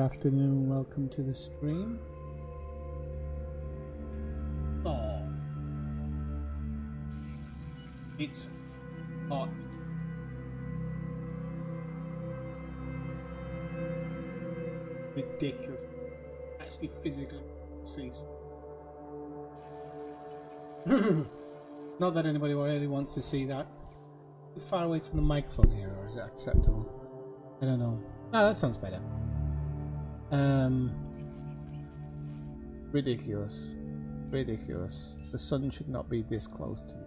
afternoon, welcome to the stream. Oh, it's hot. Ridiculous. Actually, physically cease. Not that anybody really wants to see that. Too far away from the microphone here, or is it acceptable? I don't know. Ah, that sounds better. Ridiculous. Ridiculous. The sun should not be this close to me,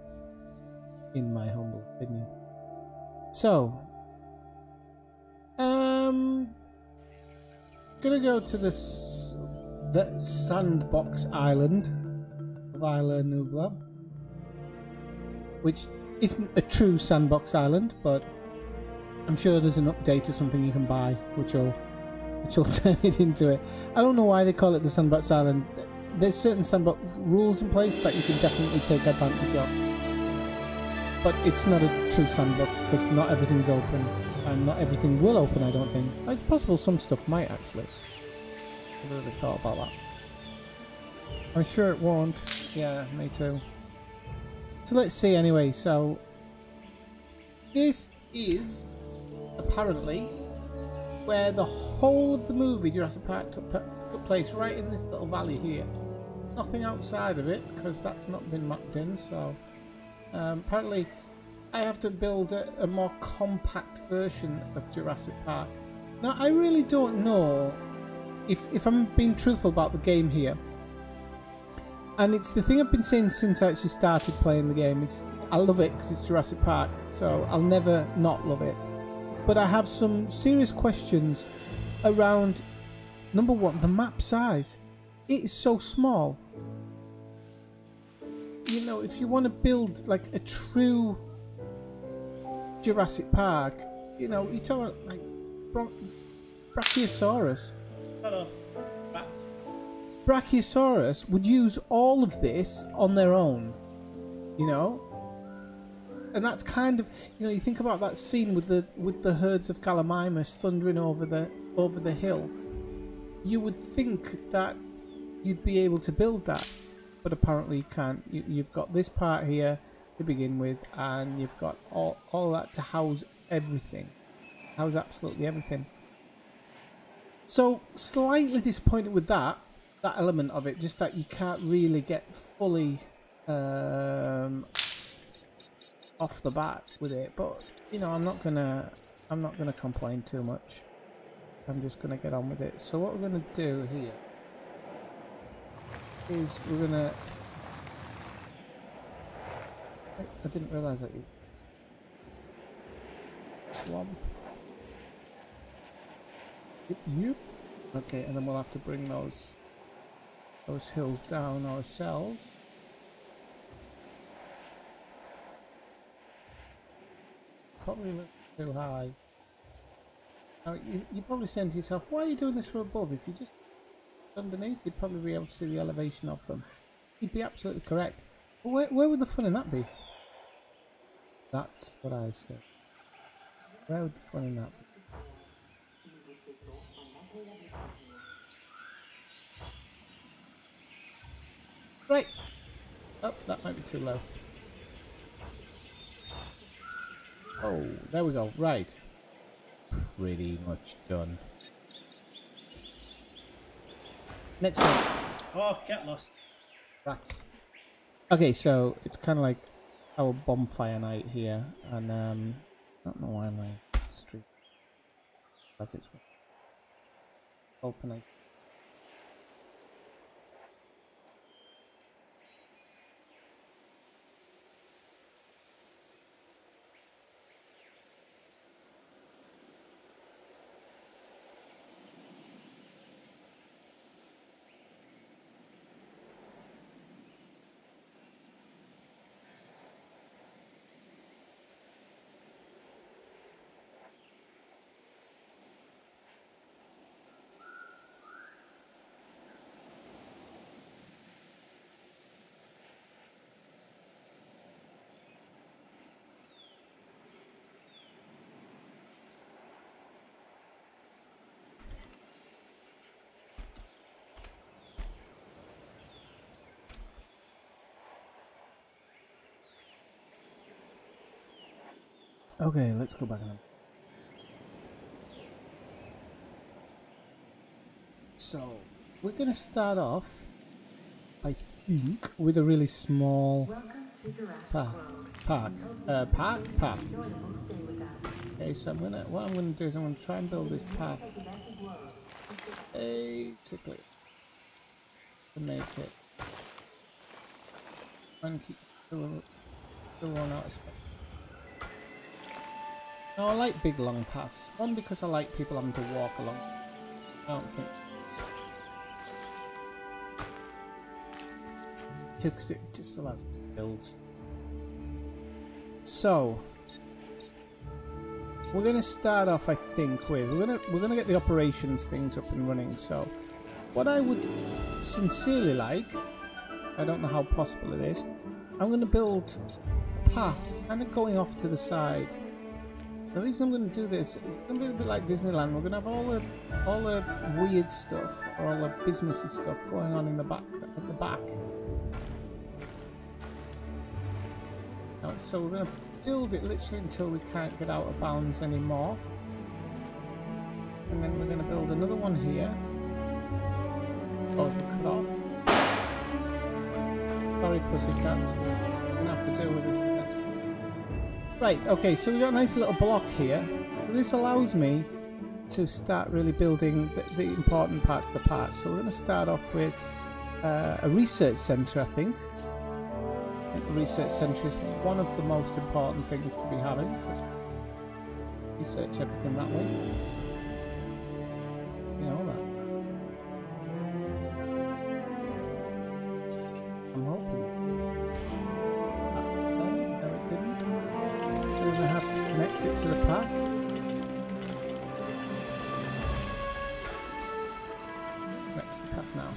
in my humble opinion. So, gonna go to the sandbox island of Isla Nublar, which isn't a true sandbox island, but I'm sure there's an update or something you can buy which will turn it into it. I don't know why they call it the sandbox island. There's certain sandbox rules in place that you can definitely take advantage of, but it's not a true sandbox because not everything's open and not everything will open. I don't think. It's possible some stuff might actually. I've never really thought about that. I'm sure it won't. Yeah, me too. So let's see anyway. So this is apparently where the whole of the movie Jurassic Park took place, right in this little valley here. Nothing outside of it because that's not been mapped in. So apparently I have to build a more compact version of Jurassic Park. Now I really don't know if I'm being truthful about the game here. And it's the thing I've been saying since I actually started playing the game. I love it because it's Jurassic Park, so I'll never not love it. But I have some serious questions around, number one, the map size. It is so small. You know, if you want to build like a true Jurassic Park, you know, you talk about like Brachiosaurus. Hello, rats. Brachiosaurus would use all of this on their own, you know, and that's kind of, you know, you think about that scene with the herds of Gallimimus thundering over the hill. You would think that you'd be able to build that, but apparently you can't. You've got this part here to begin with, and you've got all that to house everything, house absolutely everything. So slightly disappointed with that element of it, just that you can't really get fully off the bat with it. But you know, I'm not gonna complain too much. I'm just gonna get on with it. So what we're gonna do here is we're gonna. I didn't realise that you swamp. Yep. Okay, and then we'll have to bring those hills down ourselves. Probably look too high. Now, you probably saying to yourself, why are you doing this from above? If you just underneath, you'd probably be able to see the elevation of them. You'd be absolutely correct. But where would the fun in that be? That's what I said. Where would the fun in that be? Right. Oh, that might be too low. Oh, there we go. Right. Pretty much done. Next one. Oh, get lost. Rats. Okay, so it's kind of like our bonfire night here, and I don't know why my street brackets opening. Okay, let's go back on. So, we're going to start off, I think, with a really small path. Okay, so what I'm gonna do is I'm gonna try and build this path basically to make it and keep the one out of space. Now I like big long paths. One, because I like people having to walk along. I don't think. Two, because it just allows builds. So we're gonna start off, I think, with we're gonna get the operations things up and running. So what I would sincerely like, I don't know how possible it is, I'm gonna build a path kind of going off to the side. The reason I'm gonna do this is it's gonna be a bit like Disneyland. We're gonna have all the weird stuff or all the businessy stuff going on in the back at the back. So we're going to build it literally until we can't get out of bounds anymore. And then we're going to build another one here. Goes across. Sorry, pussycats. We're going to have to deal with this next one. Right, okay, so we've got a nice little block here. This allows me to start really building the important parts of the park. So we're going to start off with a research centre, I think. The research centre is one of the most important things to be having, because research everything that way. You know that. I'm hoping. No, it didn't. We're going to have to connect it to the path. Connect to the path now.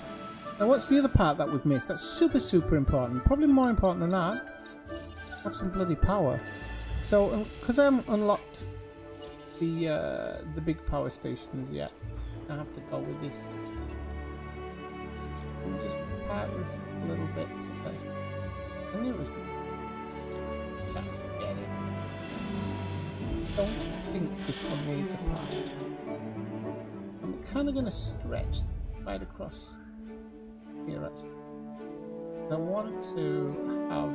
Now what's the other part that we've missed? That's super important. Probably more important than that. Have some bloody power. So because I haven't unlocked the big power stations yet, I have to go with this. And just park this a little bit. Okay. I knew it was good. That's get it. I don't think this one needs a park. I'm kind of going to stretch right across here actually. I want to have.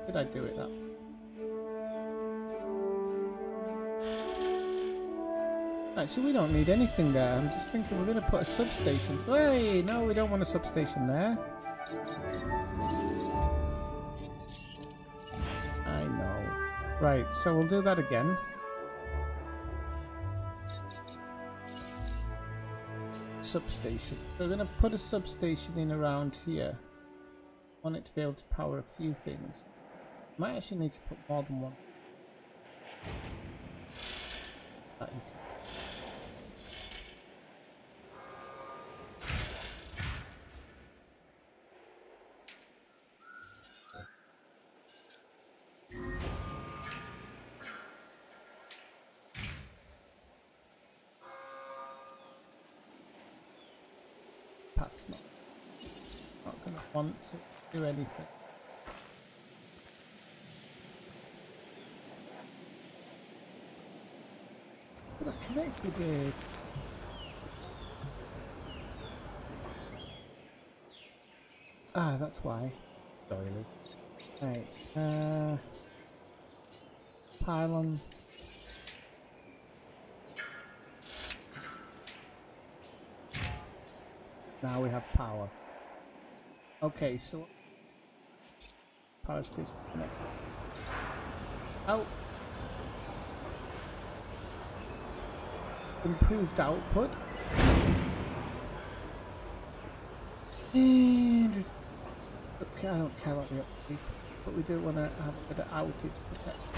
Did I do it that? Actually, we don't need anything there. I'm just thinking we're going to put a substation. Hey, no, we don't want a substation there. I know. Right, so we'll do that again. Substation. So we're going to put a substation in around here. I want it to be able to power a few things. Might actually need to put more than one. That you That's not going to want to do anything. But I connected it. Ah, that's why. Sorry, right. Pylon. Now we have power. Okay, so power station connected. Out. Improved output. And okay, I don't care about the upkeep, but we do want to have a bit of outage protection.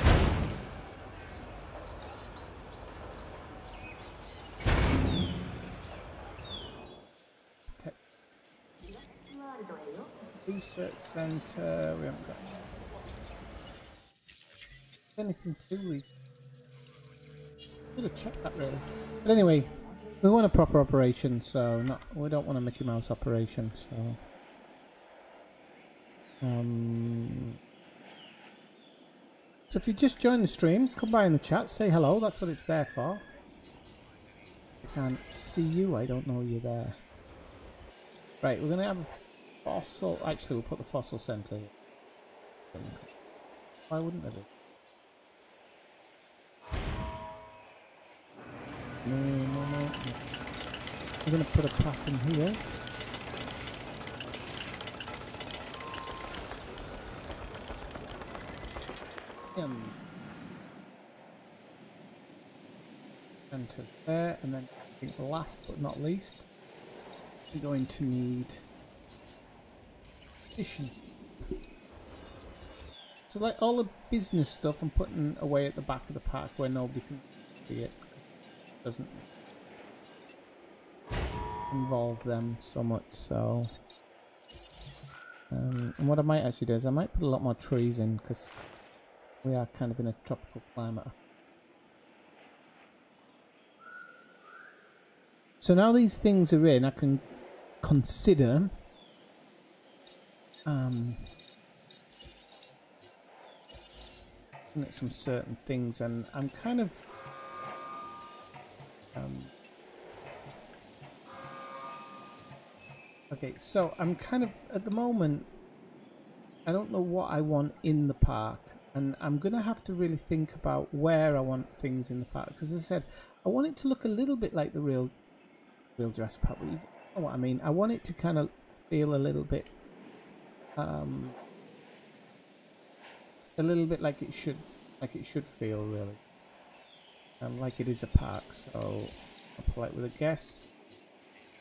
Research center, we haven't got anything to read. Should have checked that really. But anyway, we want a proper operation, so we don't want a Mickey Mouse operation, so So if you just joined the stream, come by in the chat, say hello, that's what it's there for. I can't see you, I don't know you're there. Right, we're going to have a fossil... Actually, we'll put the fossil centre here. Why wouldn't it be? No. I'm going to put a path in here. Enter there, and then I think last but not least, we're going to need additions. So like all the business stuff I'm putting away at the back of the park where nobody can see it. Doesn't involve them so much, so and what I might actually do is I might put a lot more trees in because we are kind of in a tropical climate. So now these things are in, I can consider looking at some certain things, and I'm kind of okay, so I'm kind of at the moment I don't know what I want in the park, and I'm gonna have to really think about where I want things in the park, because as I said, I want it to look a little bit like the real Jurassic Park, but you know what I mean. I want it to kind of feel a little bit like it should feel, really, like it is a park. So I'll polite with a guess,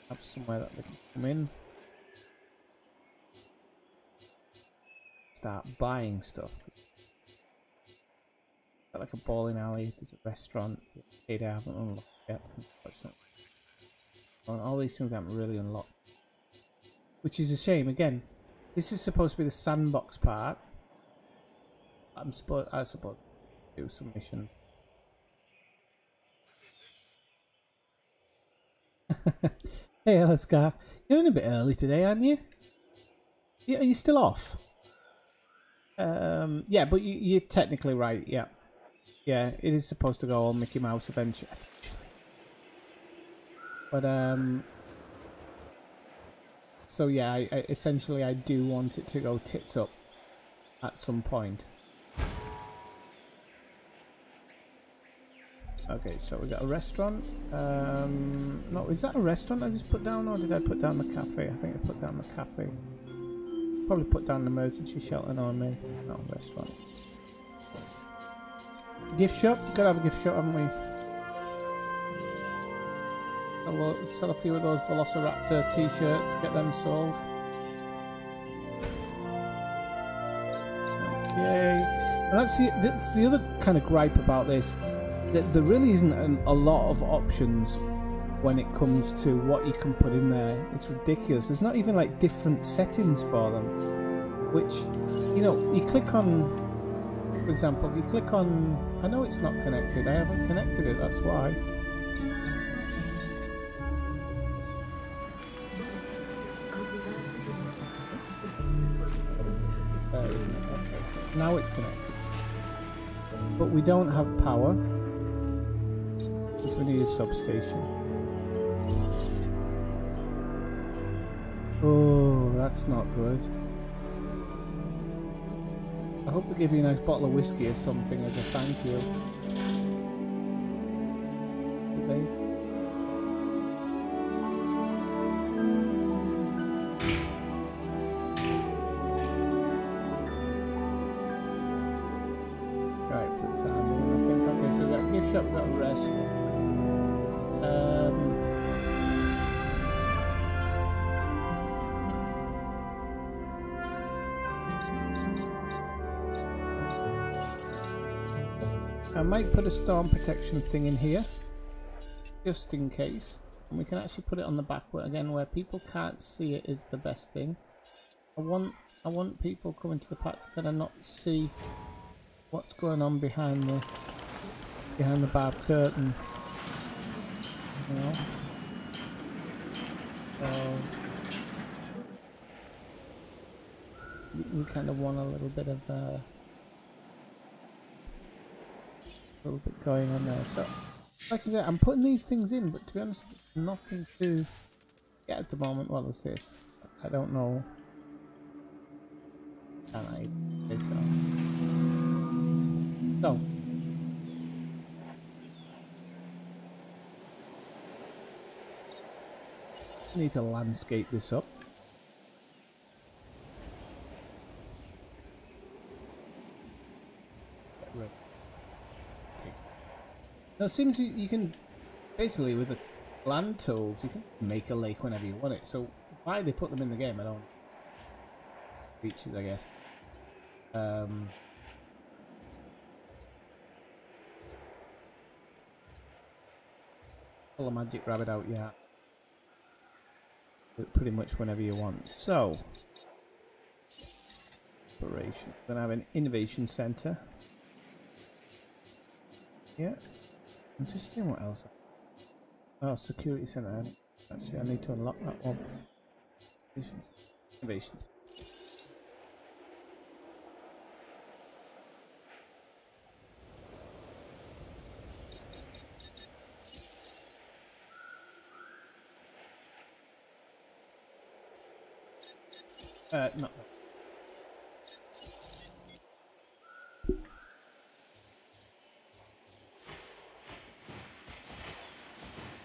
have somewhere that they can come in, start buying stuff. Got like a bowling alley, there's a restaurant, I haven't unlocked yet, unfortunately. And all these things haven't really unlocked, which is a shame. Again, this is supposed to be the sandbox part. I suppose do some missions. Hey, Alaska, you're in a bit early today, aren't you? Are you still off? Yeah, but you're technically right. Yeah, it is supposed to go all Mickey Mouse eventually. But so yeah, I essentially I do want it to go tits up at some point. Okay, so we got a restaurant. No, is that a restaurant I just put down, or did I put down the cafe? I think I put down the cafe. Probably put down an emergency shelter on me. No, restaurant. Gift shop. Gotta have a gift shop, haven't we? We'll sell a few of those Velociraptor t-shirts, get them sold. Okay, and that's the other kind of gripe about this. That there really isn't a lot of options when it comes to what you can put in there. It's ridiculous. There's not even like different settings for them, which, you know, you click on, for example, you click on, I know it's not connected, I haven't connected it, that's why. Isn't it? Okay. Now it's connected, but we don't have power because we need a substation. Oh, that's not good. I hope they give you a nice bottle of whiskey or something as a thank you. Did they? For the time, I think. Okay, so we've got a gift shop, we've got a restaurant. I might put a storm protection thing in here, just in case, and we can actually put it on the back, again, where people can't see it is the best thing. I want people coming to the park to kind of not see what's going on behind the barbed curtain, you know. So we kind of want a little bit of little bit going on there. So, like I said, I'm putting these things in, but to be honest, nothing to get at the moment. Well, there's this. I don't know. Can I? So. I need to landscape this up. Now it seems you can basically with the land tools you can make a lake whenever you want it. So why they put them in the game, I don't know. Features, I guess. Pull a magic rabbit out, yeah. Pretty much whenever you want. So, operation. We're gonna have an innovation center. Yeah. I'm just seeing what else. Oh, security center. Actually, I need to unlock that one. Innovations. Not that.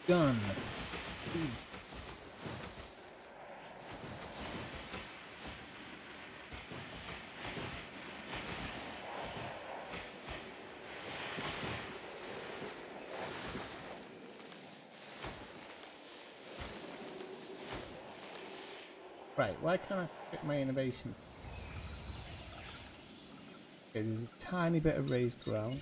Gun. Please. Right, why can't I pick my innovations? Okay, there's a tiny bit of raised ground.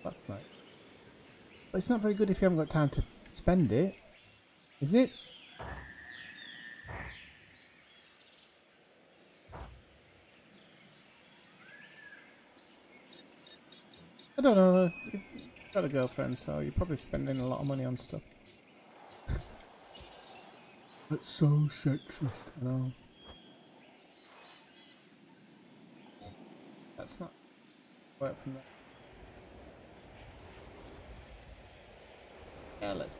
That's nice. But it's not very good if you haven't got time to spend it, is it? I don't know. You've got a girlfriend, so you're probably spending a lot of money on stuff. That's so sexist. I know. That's not work from there. Yeah, let's.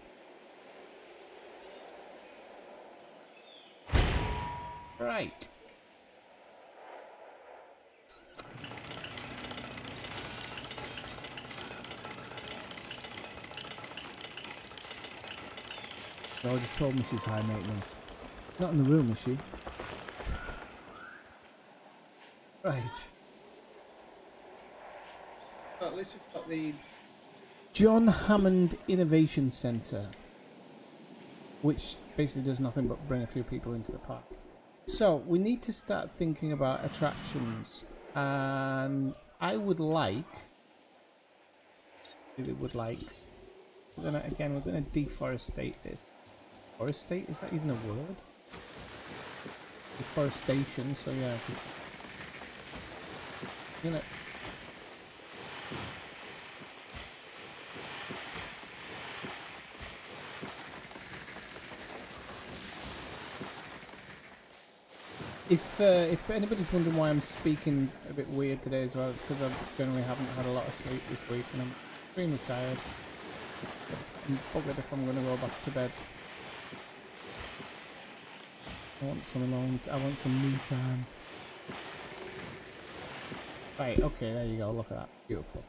Right. She already told me she's high maintenance. Not in the room, is she? Right. Well, at least we've got the John Hammond Innovation Centre, which basically does nothing but bring a few people into the park. So we need to start thinking about attractions, and I would like, really would like, we're gonna deforestate this. Forestate, is that even a word? Deforestation, so yeah. Gonna if anybody's wondering why I'm speaking a bit weird today as well, it's because I generally haven't had a lot of sleep this week and I'm extremely tired. I'm buggered if I'm going to go back to bed. I want some me time. Right, okay, there you go, look at that. Beautiful.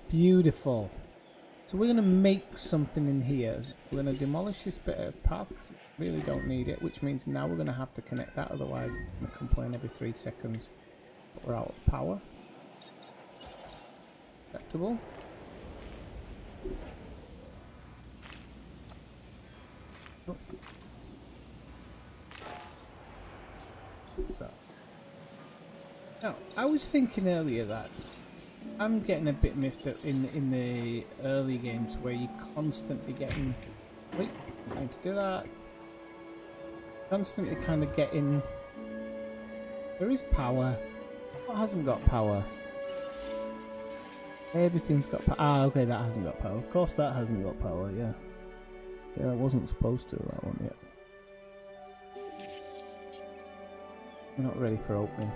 Beautiful. So we're going to make something in here. We're going to demolish this bit of path. Really don't need it, which means now we're going to have to connect that, otherwise I'm going to complain every 3 seconds that we're out of power. Acceptable. Oh. So now I was thinking earlier that I'm getting a bit miffed up in the early games where you're constantly getting I'm going to do that. Constantly kind of getting. There is power. What hasn't got power? Everything's got power. Ah, okay, that hasn't got power. Of course, that hasn't got power. Yeah, yeah, that wasn't supposed to. That one yet. We're not ready for opening.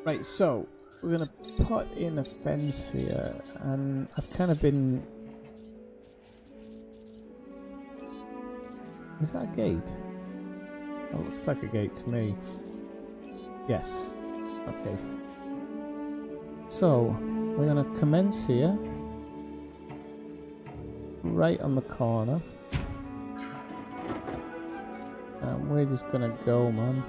Right, so we're gonna put in a fence here, and I've kind of been. Is that a gate? Oh, it looks like a gate to me. Yes. Okay. So we're gonna commence here, right on the corner, and we're just gonna go, man.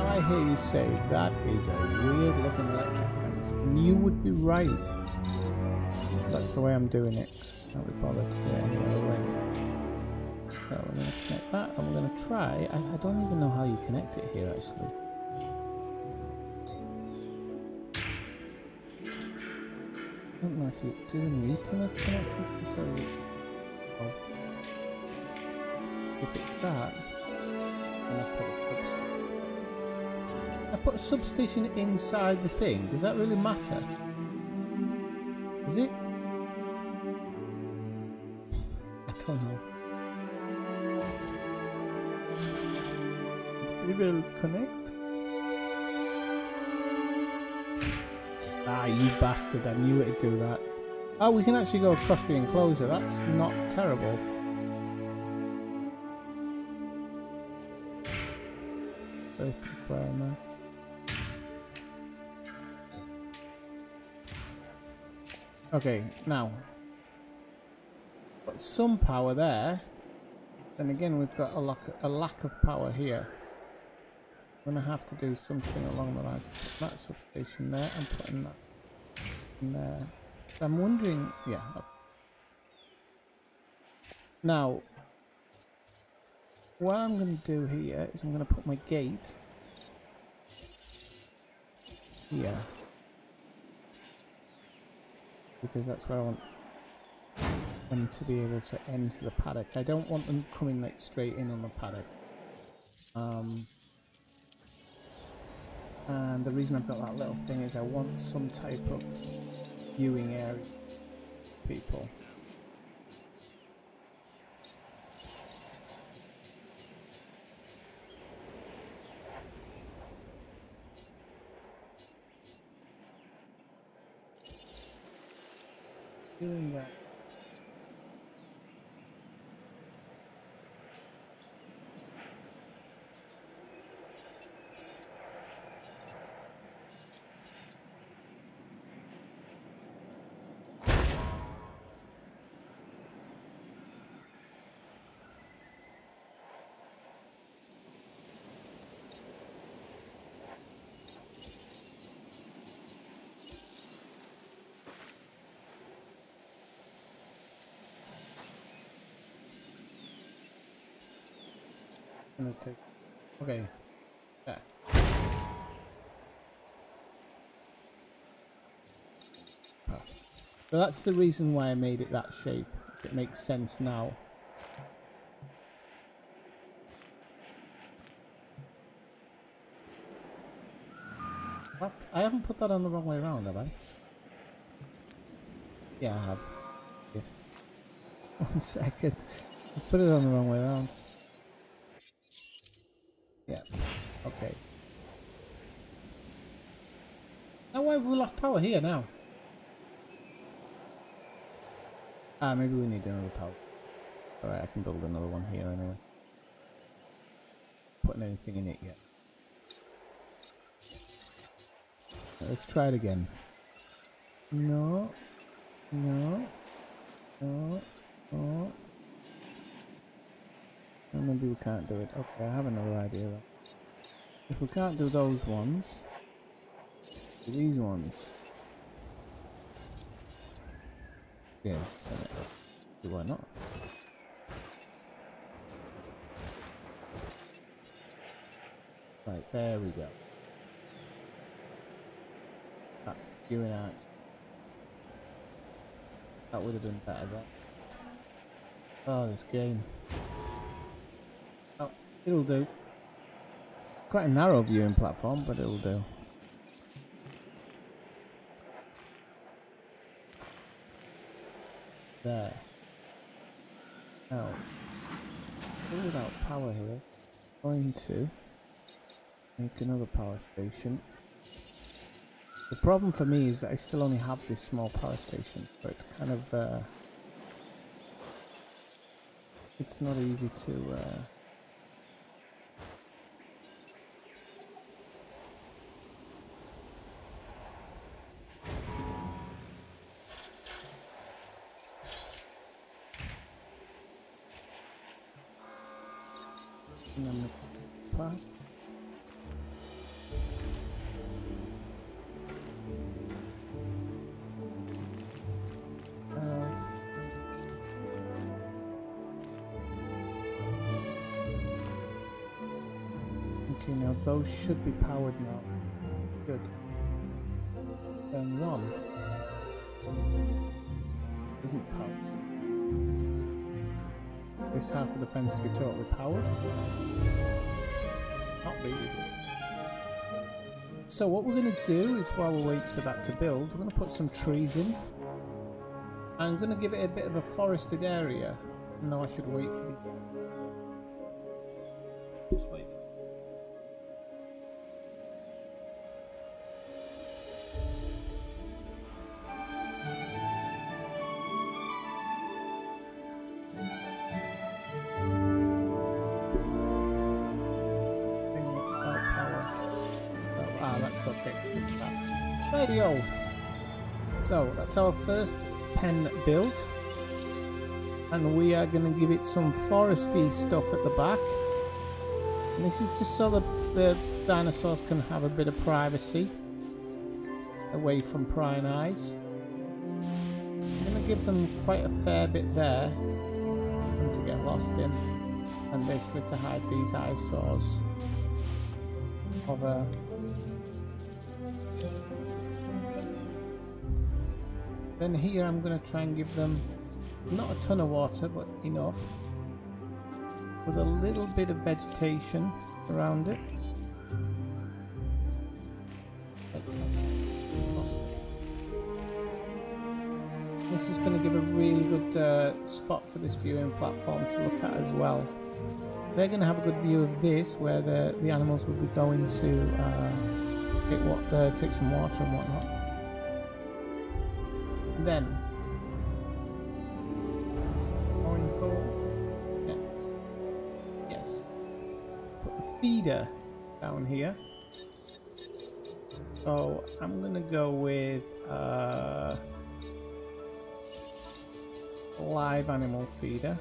I hear you say that is a weird looking electric fence, and you would be right. That's the way I'm doing it. Can't be bothered to do it any other way. So we're going to connect that, and we're going to try. I don't even know how you connect it here actually. I don't know if you do need to make connections. So if it's that, then I put a substation. I put a substation inside the thing. Does that really matter? Is it? I don't know. It will connect. Ah, you bastard. I knew it'd do that. Oh, we can actually go across the enclosure. That's not terrible. Both as well now. Okay, now, got some power there. Then again, we've got a lack of power here. I'm gonna have to do something along the lines of putting that substation there and putting that in there. So I'm wondering, yeah. Okay. Now, what I'm gonna do here is I'm gonna put my gate here. Because that's where I want them to be able to enter the paddock. I don't want them coming like straight in on the paddock. And the reason I've got that little thing is I want some type of viewing area for people. Doing that. Gonna take. Okay. Yeah. So that's the reason why I made it that shape. It makes sense now. What? I haven't put that on the wrong way around, have I? Yeah, I have. Good. 1 second. I put it on the wrong way around. Yeah. Okay. Now why have we lost power here now? Ah, maybe we need another power. Alright, I can build another one here anyway. Putting anything in it yet. Let's try it again. No. No. No. No. Oh, maybe we can't do it. Okay, I have another idea though. If we can't do those ones, do these ones. Yeah, turn it up. Why not? Right, there we go. That viewing out. That would have been better there. Oh, this game. Oh, it'll do. Quite a narrow viewing platform, but it'll do. There. Now, still without power here. Going to make another power station. The problem for me is that I still only have this small power station, so it's kind of it's not easy to path. Okay, now those should be powered now. Good. Then one isn't powered. This half of the fence to be totally powered. Not be easy. So what we're going to do is, while we wait for that to build, we're going to put some trees in. I'm going to give it a bit of a forested area. No, I should wait for the... Just wait. Okay, radio. So that's our first pen built, and we are going to give it some foresty stuff at the back. And this is just so that the dinosaurs can have a bit of privacy away from prying eyes. I'm going to give them quite a fair bit there for them to get lost in, and basically to hide these eyesores of a... Then here I'm going to try and give them not a ton of water, but enough, with a little bit of vegetation around it. This is going to give a really good spot for this viewing platform to look at as well. They're going to have a good view of this, where the animals will be going to take some water and whatnot. Then yes, put the feeder down here. So I'm gonna go with live animal feeder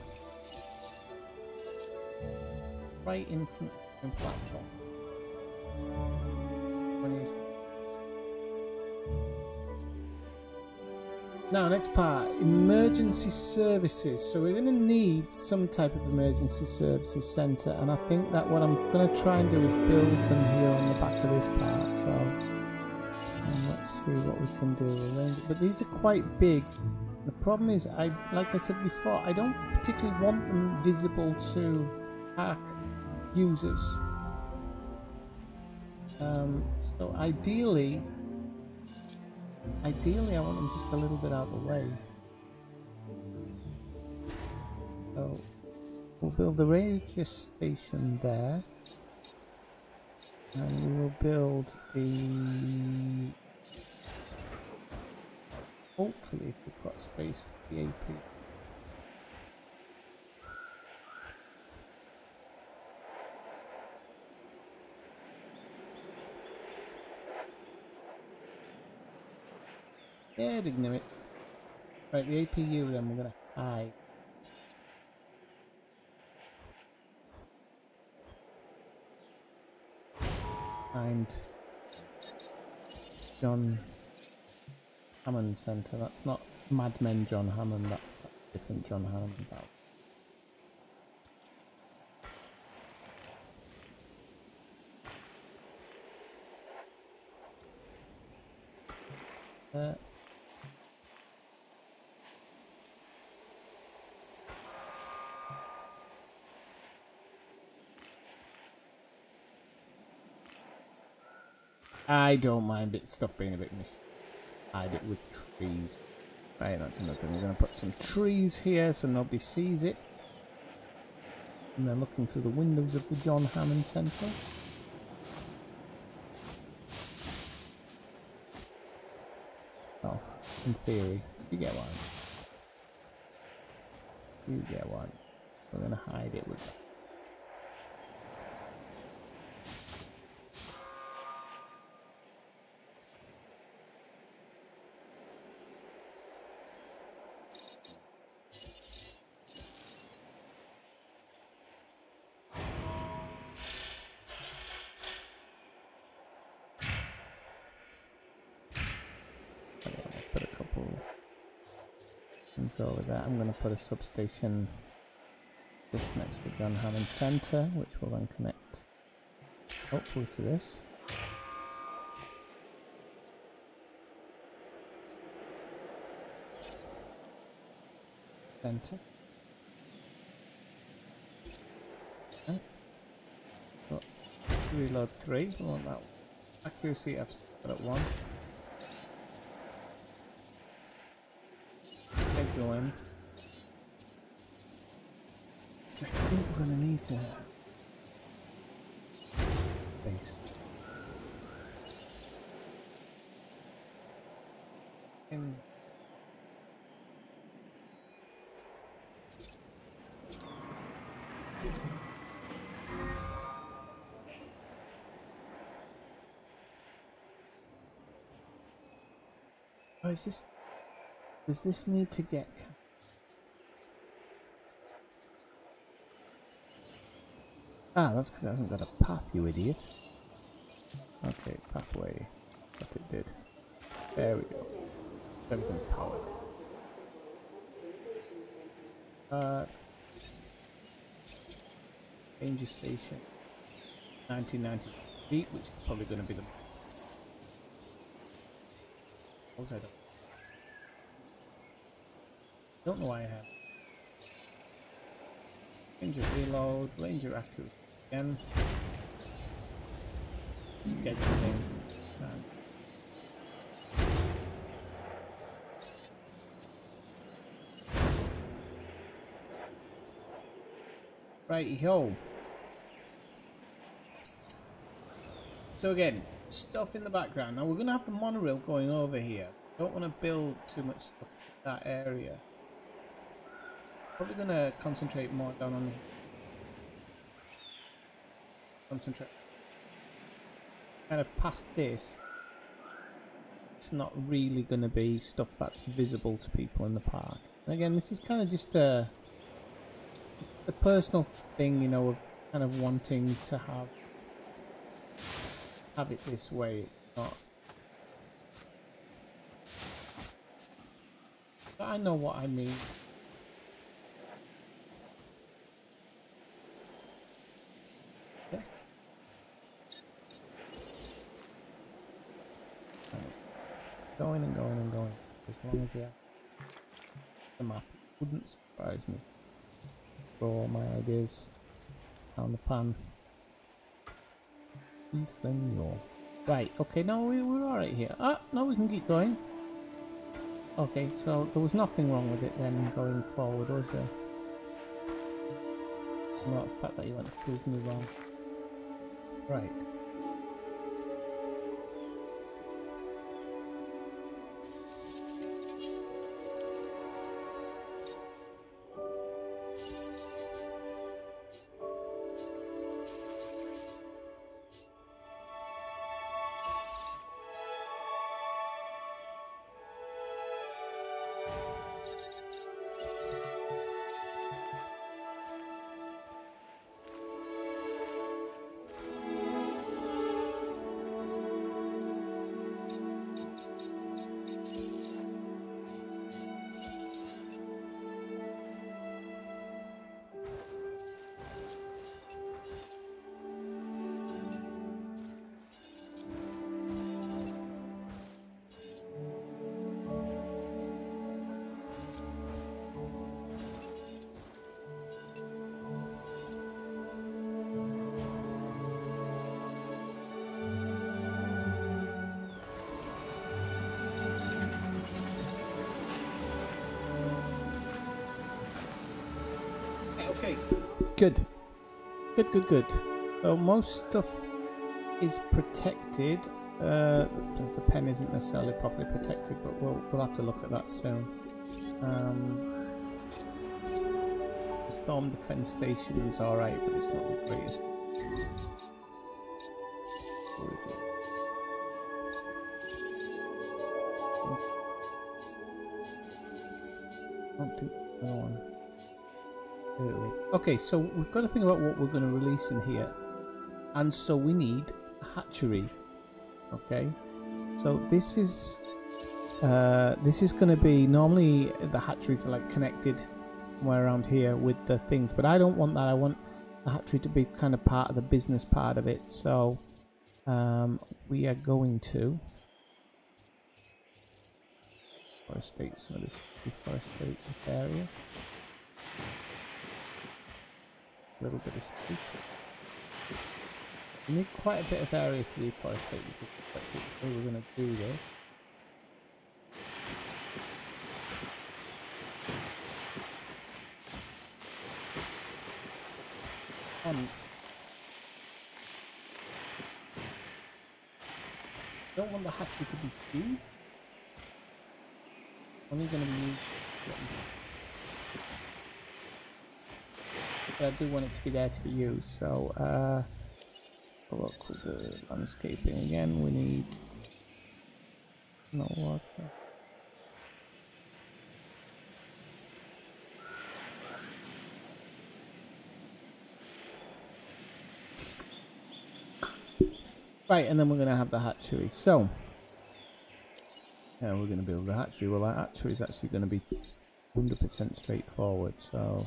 right in front of the platform. Now, next part, emergency services. So we're going to need some type of emergency services centre, and I think that what I'm going to try and do is build them here on the back of this part. So let's see what we can do. But these are quite big. The problem is, like I said before, I don't particularly want them visible to park users. So ideally I want them just a little bit out of the way. So we'll build the radio station there, and we will build the... Hopefully, if we've got space for the AP. scared, ignore it. Right, the APU then we're gonna hide. Find John Hammond Centre. That's not Mad Men John Hammond, that's that different John Hammond. I don't mind stuff being a bit mishy. Hide it with trees. Right, that's another thing. We're going to put some trees here so nobody sees it. And they're looking through the windows of the John Hammond Centre. Oh, in theory, you get one. You get one. We're going to hide it with that. So with that, I'm going to put a substation just next to John Hammond Centre, which will then connect hopefully to this. Centre. Okay. So, reload 3. We want that accuracy I've set at 1. Scheduling. So I think we're going to need to base. Oh, is this? Does this need to get? Ah, that's because it hasn't got a path, you idiot. Okay, pathway. What it did. There we go. Everything's powered. Danger station. 1990 feet, which is probably going to be the. What was I doing? Don't know why I have. Ranger reload, ranger active again. Scheduling time. Right, yo. So again, stuff in the background. Now we're gonna have the monorail going over here. Don't want to build too much stuff in that area. Probably gonna concentrate more down on the concentrate kind of past this. It's not really gonna be stuff that's visible to people in the park. And again, this is kind of just a personal thing, you know, of kind of wanting to have it this way. It's not. But I know what I mean. Going and going and going. As long as you have the map, it wouldn't surprise me. Throw all my ideas down the pan. Please, senor. Right, okay, no, we're alright here. Ah, no, we can keep going. Okay, so there was nothing wrong with it then going forward, was there? Not the fact that you went to prove me wrong. Right. Good. Good. So most stuff is protected. The pen isn't necessarily properly protected, but we'll have to look at that soon. The storm defense station is alright, but it's not the greatest. I don't think no one. Okay, so we've got to think about what we're going to release in here, and so we need a hatchery. Okay, so this is going to be normally the hatcheries are like connected somewhere around here with the things, but I don't want that. I want the hatchery to be kind of part of the business part of it. So we are going to deforestate some of this, deforestate this area. A little bit of space. We need quite a bit of area to deforestate because we were going to do this. And don't want the hatchery to be huge. Only going to be used. But I do want it to be there to be used. So look with the landscaping again. We need no water. Right, and then we're going to have the hatchery. So, yeah, we're going to build the hatchery. Well, that hatchery is actually going to be 100% straightforward. So,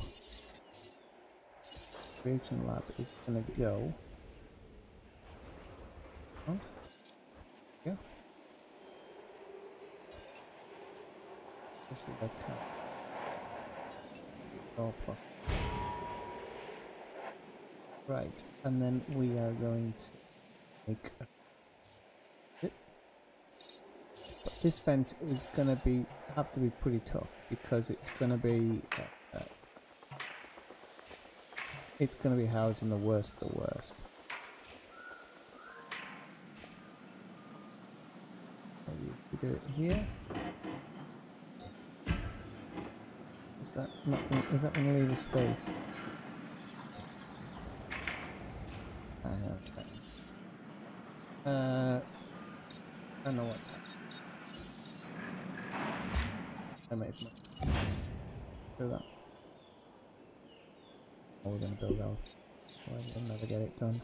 creation lab is going to go. Oh, yeah. This is a cat. Oh, right, and then we are going to make it. But this fence is gonna have to be pretty tough because it's gonna be housing the worst of the worst. Maybe we do it here. Is that gonna leave a space? Okay. I don't know what's happening. I made do that. Oh, we're gonna build out. We'll never get it done.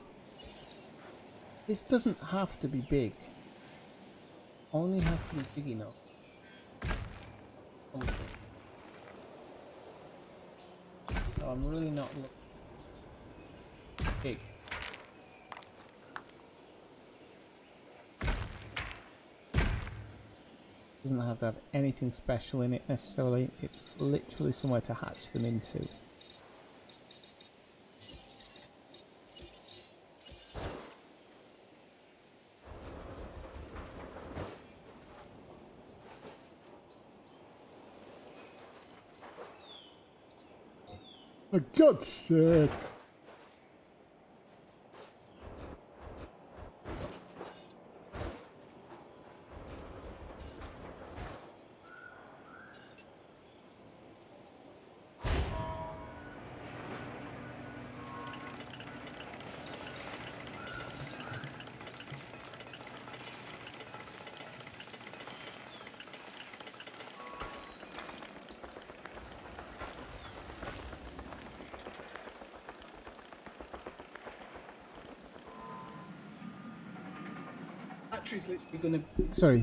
This doesn't have to be big. Only has to be big enough. So I'm really not looking big. Doesn't have to have anything special in it necessarily. It's literally somewhere to hatch them into. For God's sake!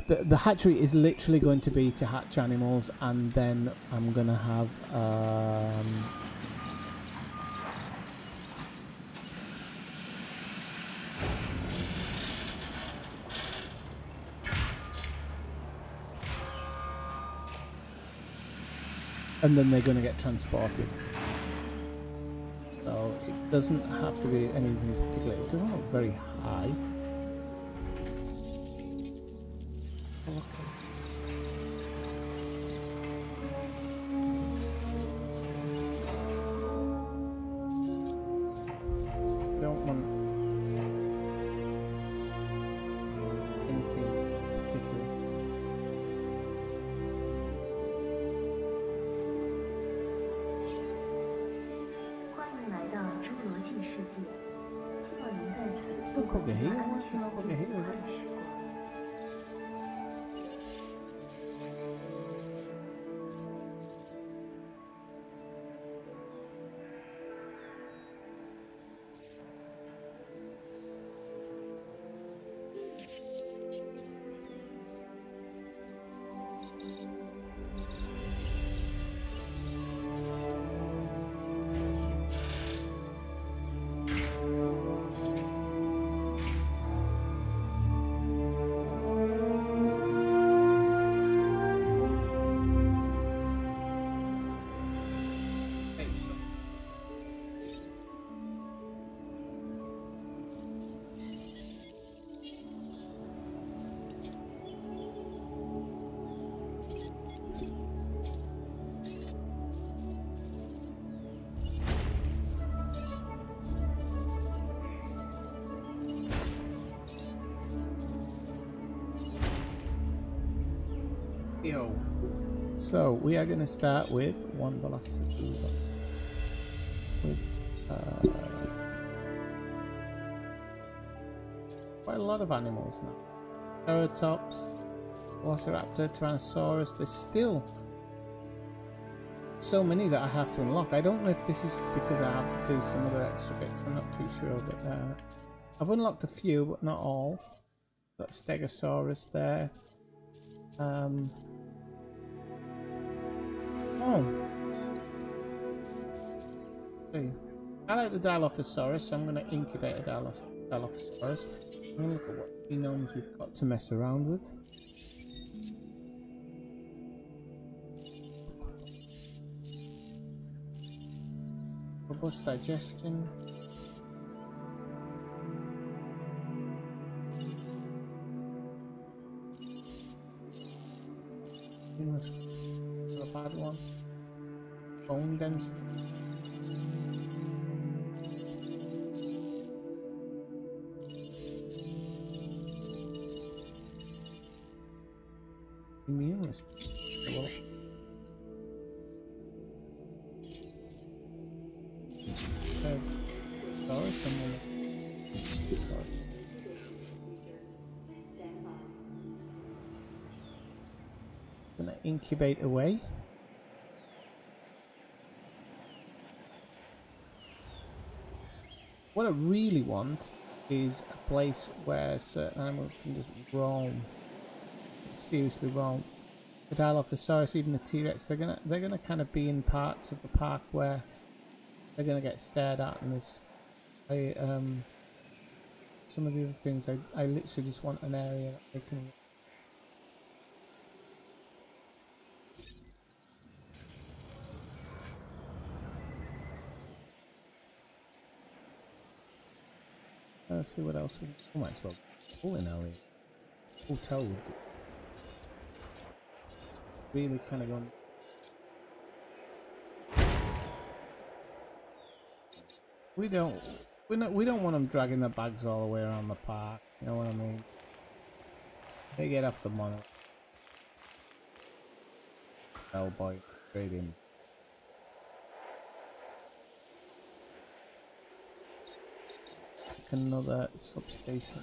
The hatchery is literally going to be to hatch animals, and then I'm gonna have and then they're gonna get transported. So it doesn't have to be anything particular. It doesn't look very high. bugger here? Why is there no bugger here? Is it? Yo. So we are going to start with one velociraptor with quite a lot of animals now. Ceratops, Velociraptor, Tyrannosaurus. There's still so many that I have to unlock. I don't know if this is because I have to do some other extra bits. I'm not too sure, but I've unlocked a few, but not all. Got Stegosaurus there. Oh. See. I like the Dilophosaurus, so I'm going to incubate a Dilophosaurus. I'm going to look at what genomes we've got to mess around with. Robust digestion. A bad one. Bone density. Immune response. Gonna incubate away. What I really want is a place where certain animals can just roam, seriously roam. The Dilophosaurus, even the T-Rex, they're gonna kind of be in parts of the park where they're gonna get stared at, and there's some of the other things. I literally just want an area that they can. Let's see what else we might as well pull in our full toad. Really kind of going. We don't want them dragging the bags all the way around the park. You know what I mean? They get off the mono. Oh boy, straight in. Another substation.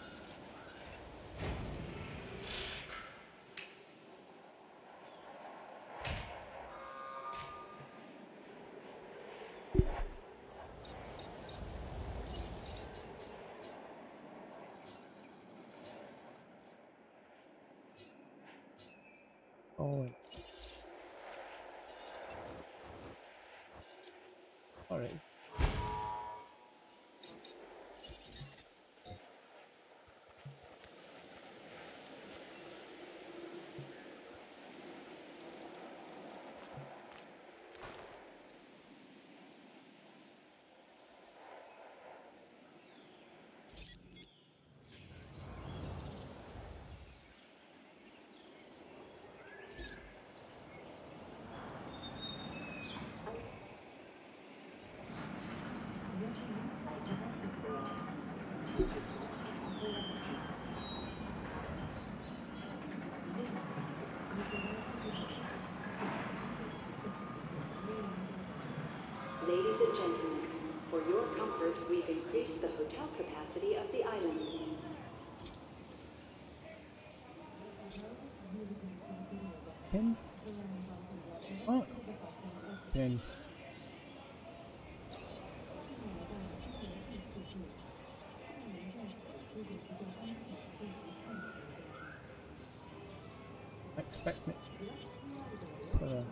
Oh, all right. Ladies and gentlemen, for your comfort, we've increased increase the hotel capacity of the island. Pin? Oh. Pin. Expect me. Put a...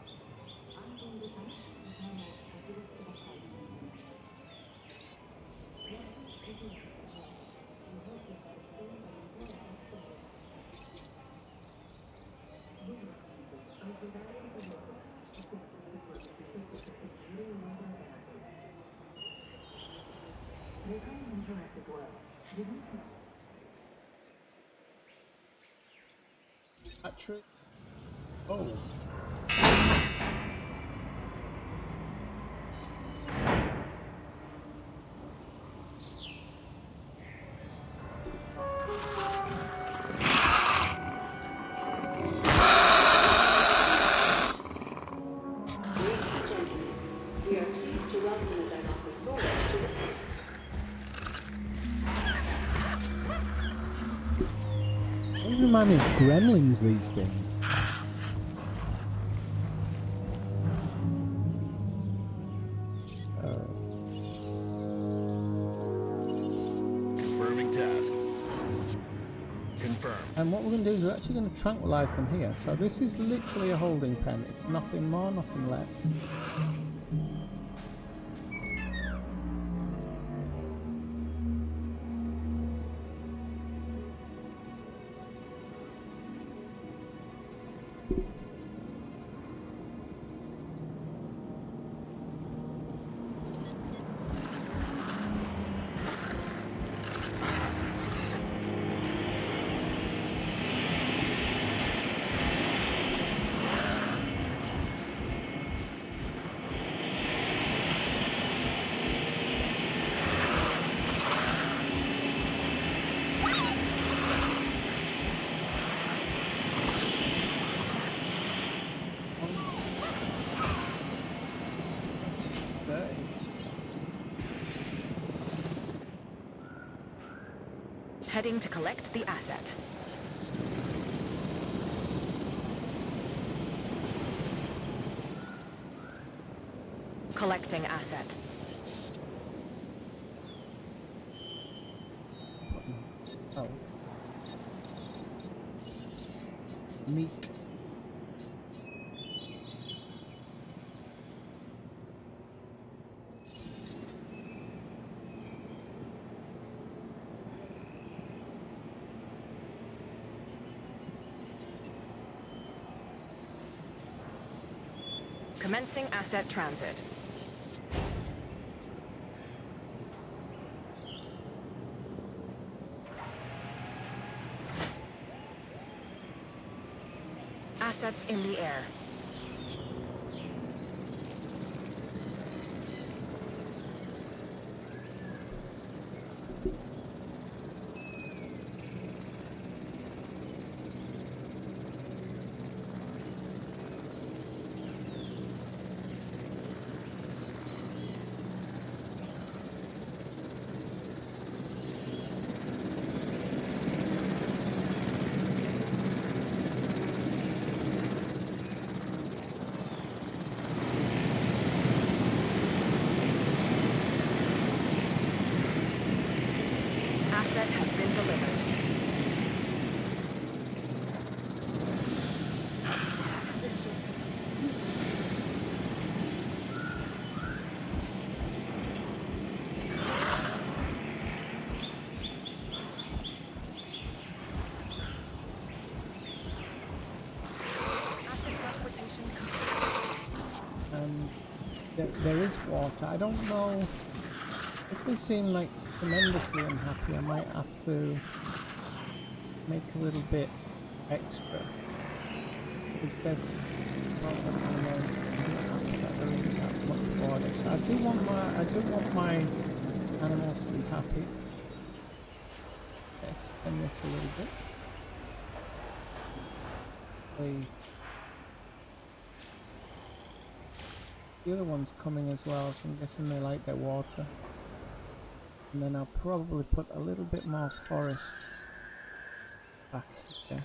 That true? Oh. These remind me of gremlins, these things. Confirming task. Confirmed. And what we're going to do is we're actually going to tranquilize them here. So this is literally a holding pen. It's nothing more, nothing less. Heading to collect the asset. Collecting asset. Oh. Meat. Commencing asset transit. Assets in the air. Asset has been delivered. Asset transportation complete. There is water. I don't know if they seem like tremendously unhappy. I might have to make a little bit extra because they're there isn't that much water. So I do want my animals to be happy. Extend this a little bit. The other one's coming as well, so I'm guessing they like their water. And then I'll probably put a little bit more forest back here.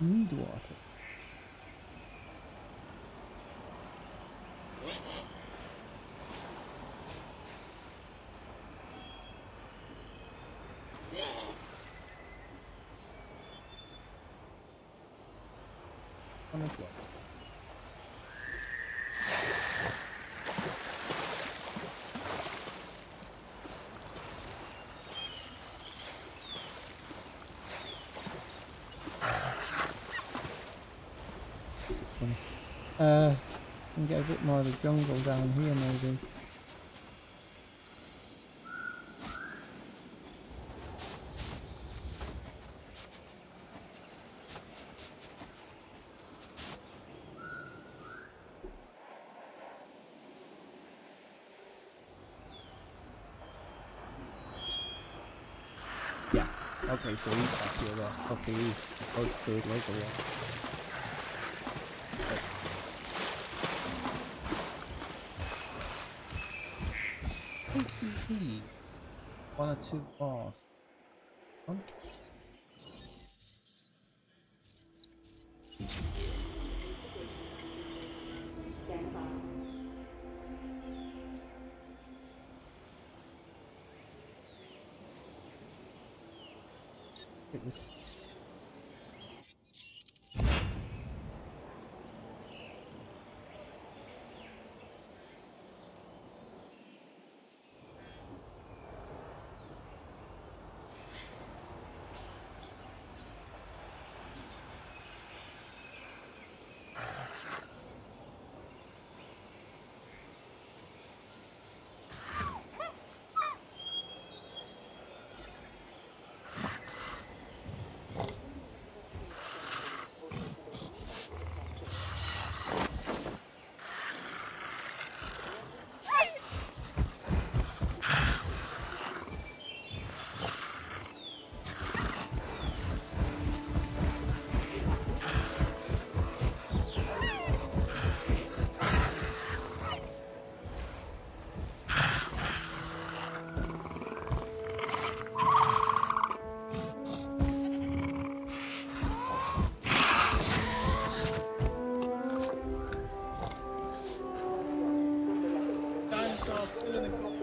Need water. On this one. And get a bit more of the jungle down here maybe. Yeah, okay, so he's happy with that. Okay, he's to like a lot. One or two bars. One. Stand by. It was.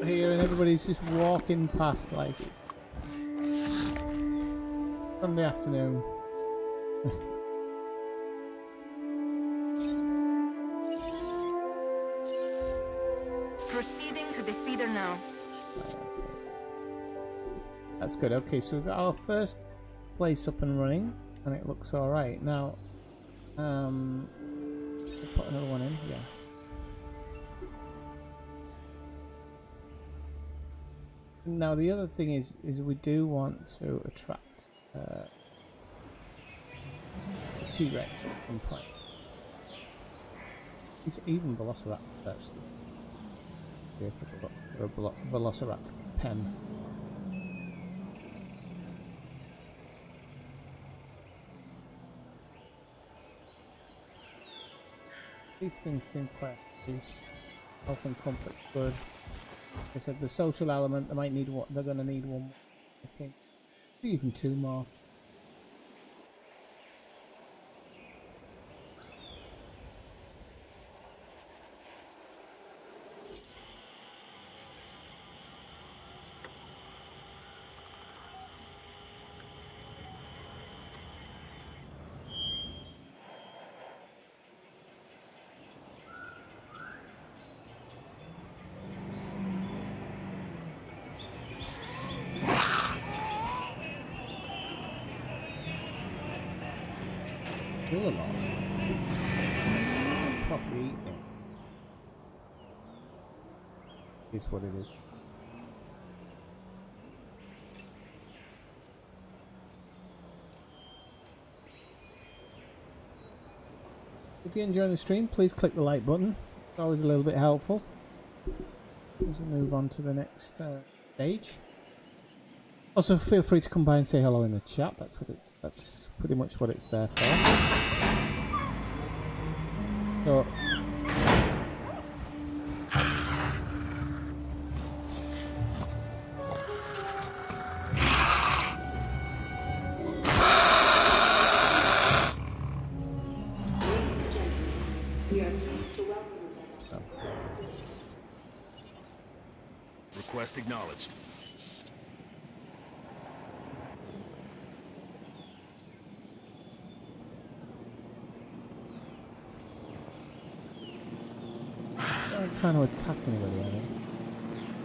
Here and everybody's just walking past like it's Sunday afternoon. Proceeding to the feeder now. That's good. Okay, so we've got our first place up and running, and it looks all right. Now, we'll put another one in. Yeah. Now the other thing is we do want to attract T-Rex at some point. It's even Velociraptor actually. Yeah, for a Velociraptor pen. These things seem quite happy. Health and comfort's good. Like I said, the social element, they might need what they're going to need one more, I think, even two more. Kill a lot. Properly eaten. Is what it is. If you're enjoying the stream, please click the like button. It's always a little bit helpful as we move on to the next stage. Also, feel free to come by and say hello in the chat. That's pretty much what it's there for. So, Request acknowledged. I'm trying to attack anybody, I think.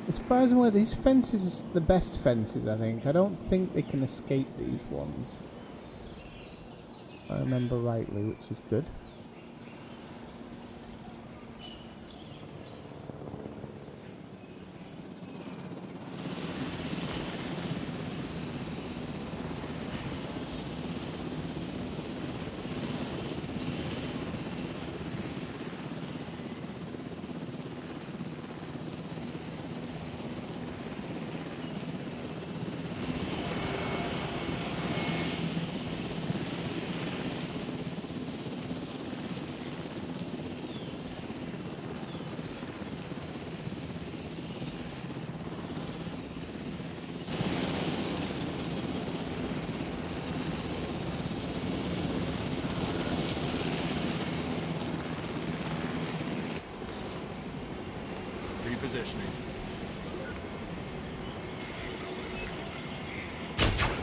As far as I'm aware, these fences are the best fences, I think. I don't think they can escape these ones. If I remember rightly, which is good. Repositioning.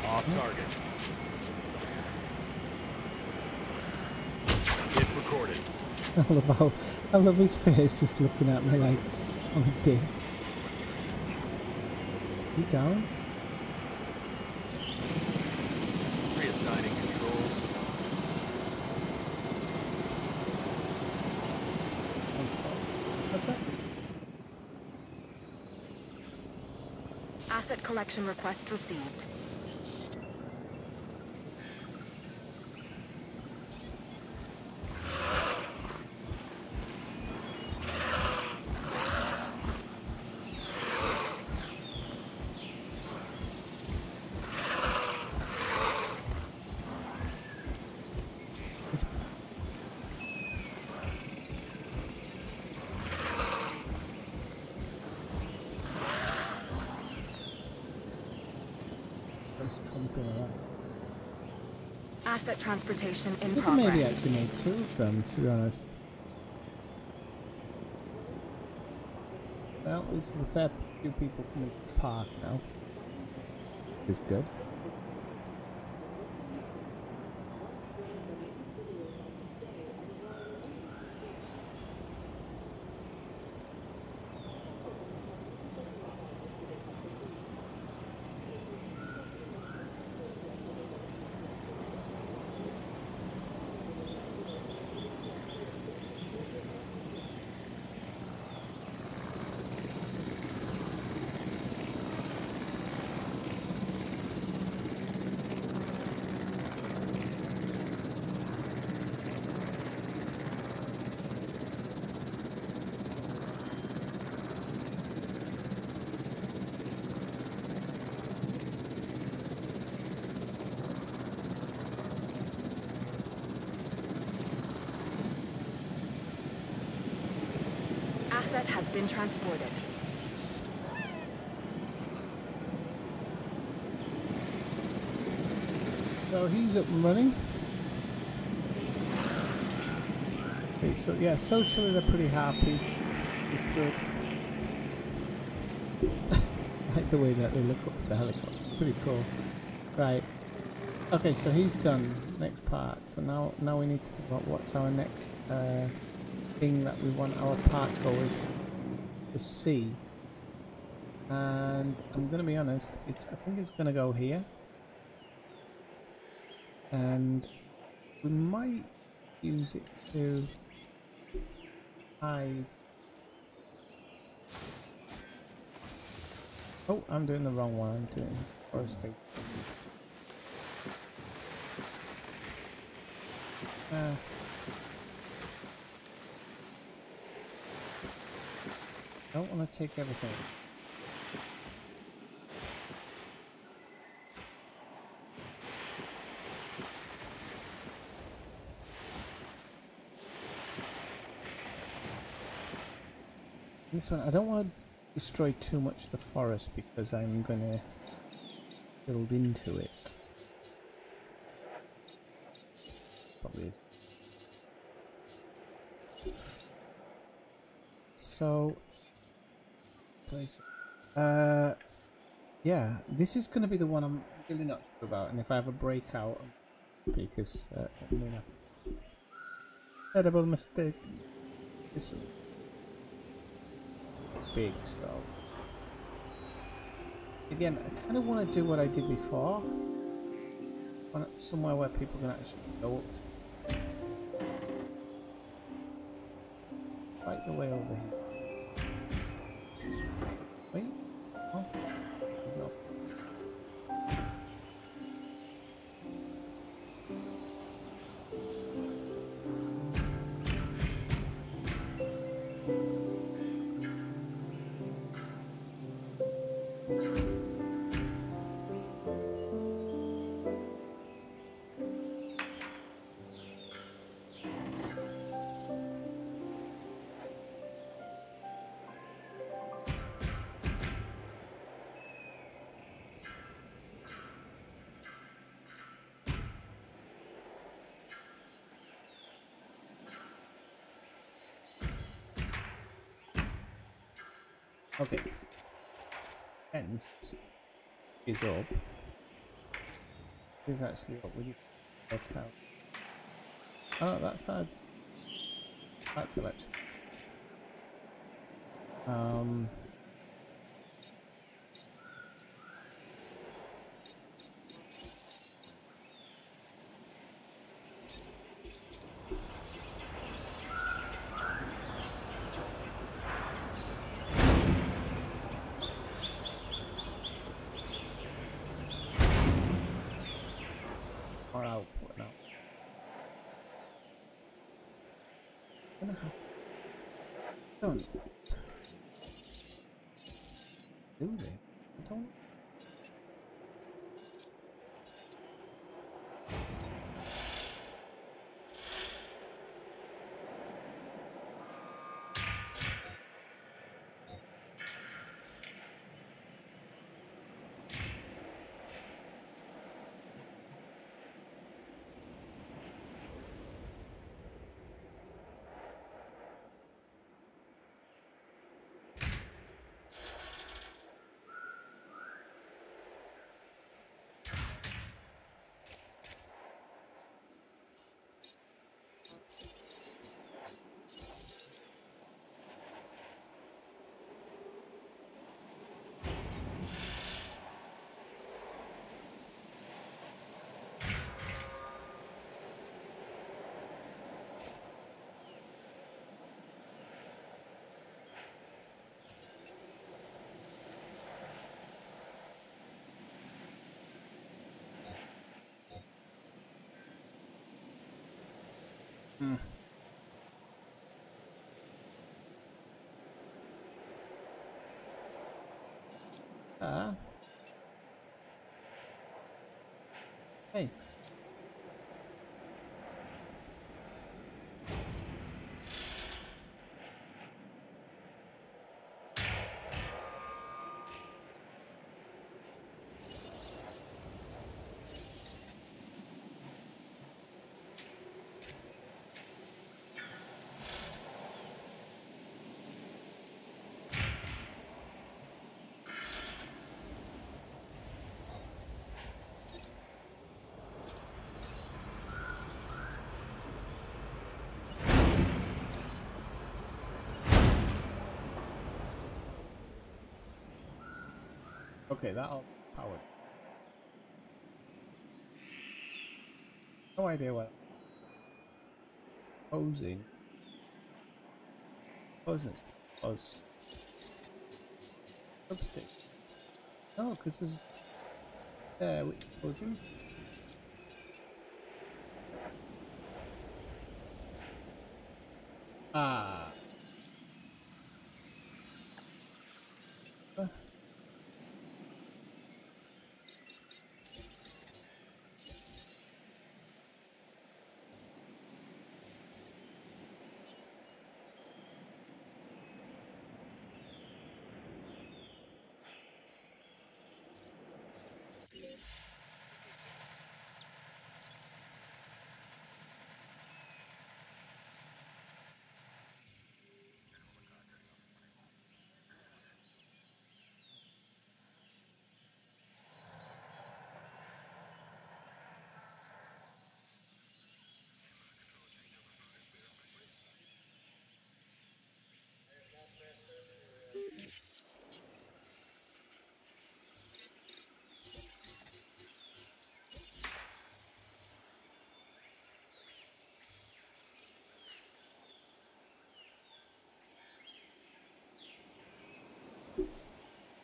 Off target. Hit recorded. I love his face just looking at me like I'm a div. He down? Reassigning controls. Asset collection request received. Asset transportation in I think progress. maybe actually made two of them, to be honest. Well, this is a fair few people coming to the park now. It's good. Asset has been transported. So he's up and running. Okay, so yeah, socially they're pretty happy. It's good. I like the way that they look up at the helicopter. Pretty cool. Right. Okay, so he's done. Next part. So now we need to think about what's our next thing that we want our park goers to see. And I'm gonna be honest, I think it's gonna go here. And We might use it to hide. Oh, I'm doing the wrong one. I'm doing foresting. Don't want to take everything. This one, I don't want to destroy too much of the forest because I'm gonna build into it. Probably is. So, yeah, this is gonna be the one I'm really not sure about, and if I have a breakout, because I mean, terrible mistake. This is big, so again, I kind of want to do what I did before. Somewhere where people can actually go up to. Right the way over here. Wait. Oh, there's no. Okay. Fence is up. Is actually up. We need to work out. Oh, that side's. That's electric. Or output now. I'm gonna have don't do they? I don't. Hmm. Hey. Okay, that'll power. No idea what. Posing. Posing is pause. Substation. No, because there's there which posing. Ah.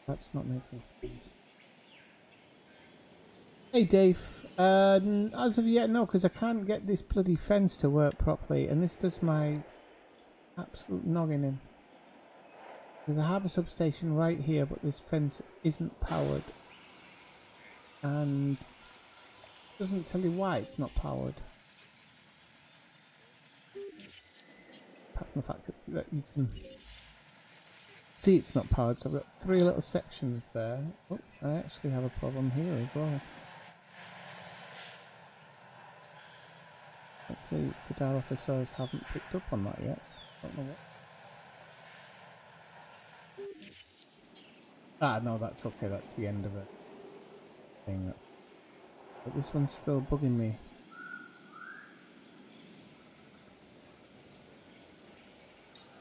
That's not making sense. Hey Dave, as of yet no, because I can't get this bloody fence to work properly, and this does my absolute noggin in. Because I have a substation right here, but this fence isn't powered, and it doesn't tell you why it's not powered. Apart from the fact that you can see it's not powered, so I've got 3 little sections there. Oh, I actually have a problem here as well. Hopefully the Dilophosaurus haven't picked up on that yet. Don't know what. Ah, no, that's okay. That's the end of it. Thing. But this one's still bugging me.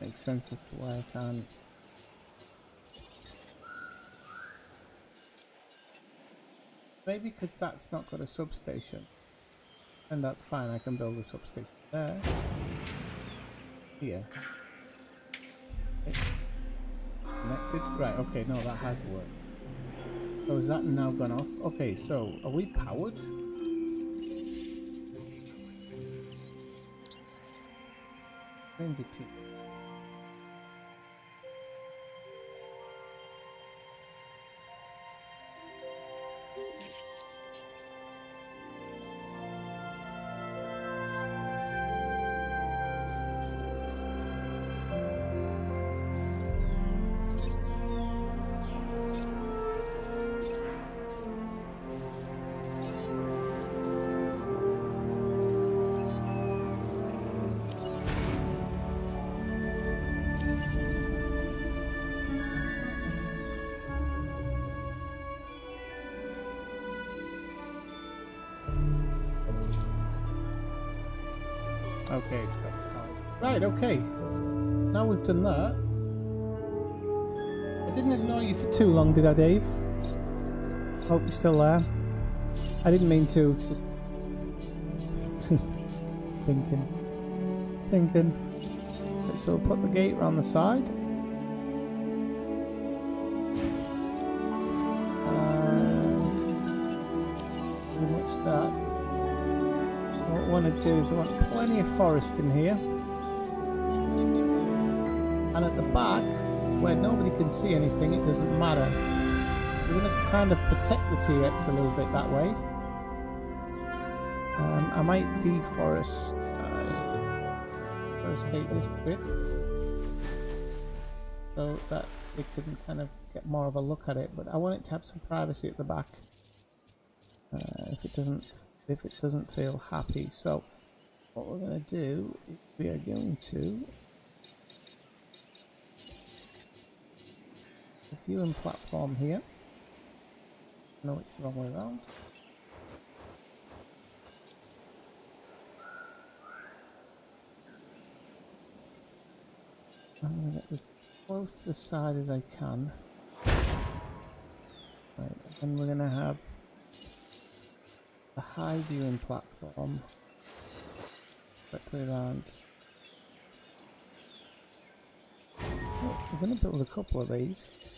Makes sense as to why I can't. Maybe because that's not got a substation. And that's fine, I can build a substation there. Here. Okay. Connected. Right, okay, no, that has worked. So is that now gone off? Okay, so are we powered? Ranger team. Okay, it's got power. Right, okay. Now we've done that. I didn't ignore you for too long, did I, Dave? Hope you're still there. I didn't mean to, it's just thinking. Okay, so we'll put the gate around the side. And pretty much that. What I want to do is I want plenty of forest in here, and at the back where nobody can see anything, it doesn't matter. We're going to kind of protect the T-Rex a little bit that way. I might deforestate this bit so that we can kind of get more of a look at it, but I want it to have some privacy at the back. If it doesn't feel happy. So what we're going to do is we are going to the viewing platform here. No, it's the wrong way around. I'm going to get this close to the side as I can. Right, and we're going to have the high viewing platform directly around We're going to build a couple of these.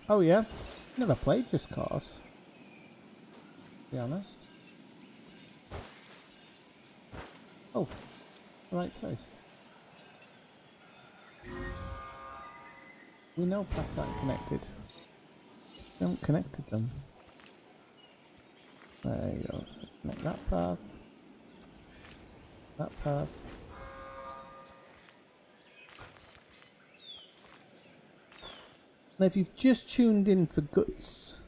Oh yeah, never played Just Cause, to be honest. Oh, the right place. We know paths aren't connected. We haven't connected them. There you go. So connect that path. That path. Now if you've just tuned in for Guts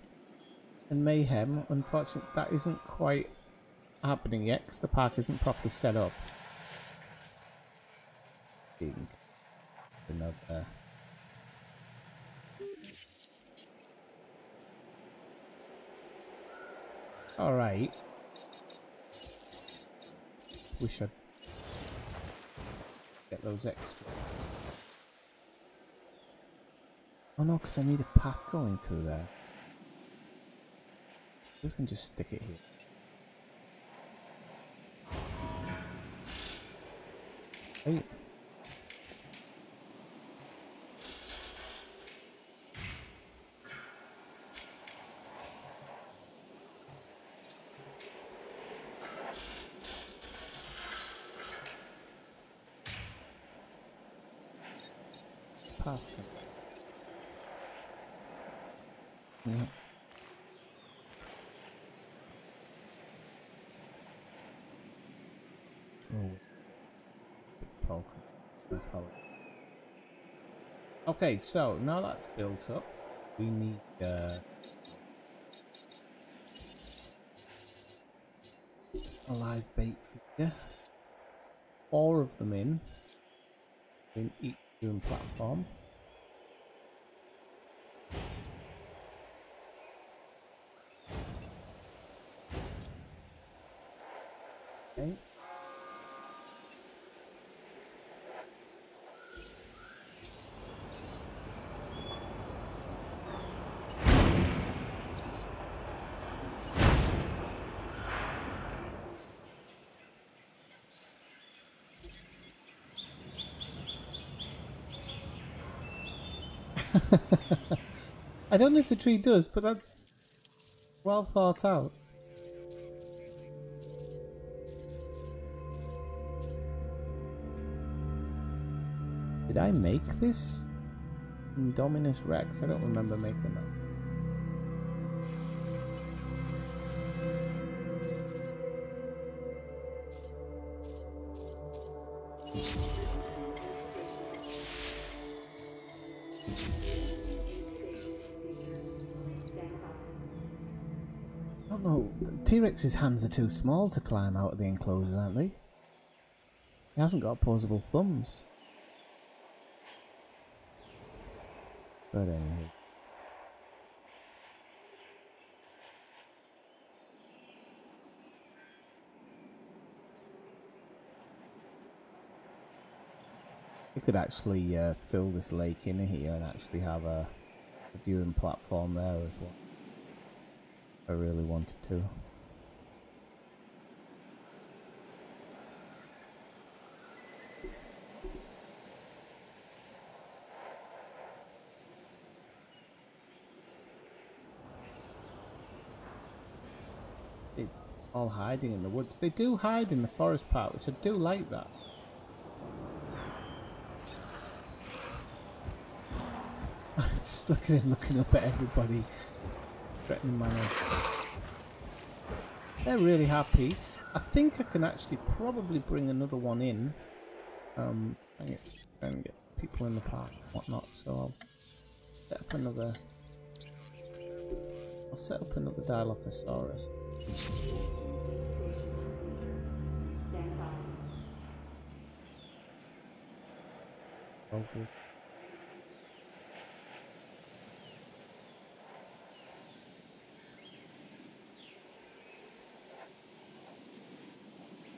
and Mayhem, unfortunately that isn't quite happening yet because the park isn't properly set up. Another. Alright. We should get those extra. Oh no, because I need a path going through there. We can just stick it here. Hey. Path. Yeah. Oh. Okay, so now that's built up, we need a live bait feeder. 4 of them in each viewing platform. Okay. I don't know if the tree does, but that's well thought out. Did I make this? Indominus Rex? I don't remember making that. I don't know. T-Rex's hands are too small to climb out of the enclosure, aren't they? He hasn't got opposable thumbs. But anyway. You could actually fill this lake in here and actually have a viewing platform there as well. If I really wanted to. It's all hiding in the woods. They do hide in the forest part, which I do like that. Just looking up at everybody, threatening my name. They're really happy. I think I can actually probably bring another one in. And get people in the park and whatnot. So I'll set up another. I'll set up another Dilophosaurus. Roses.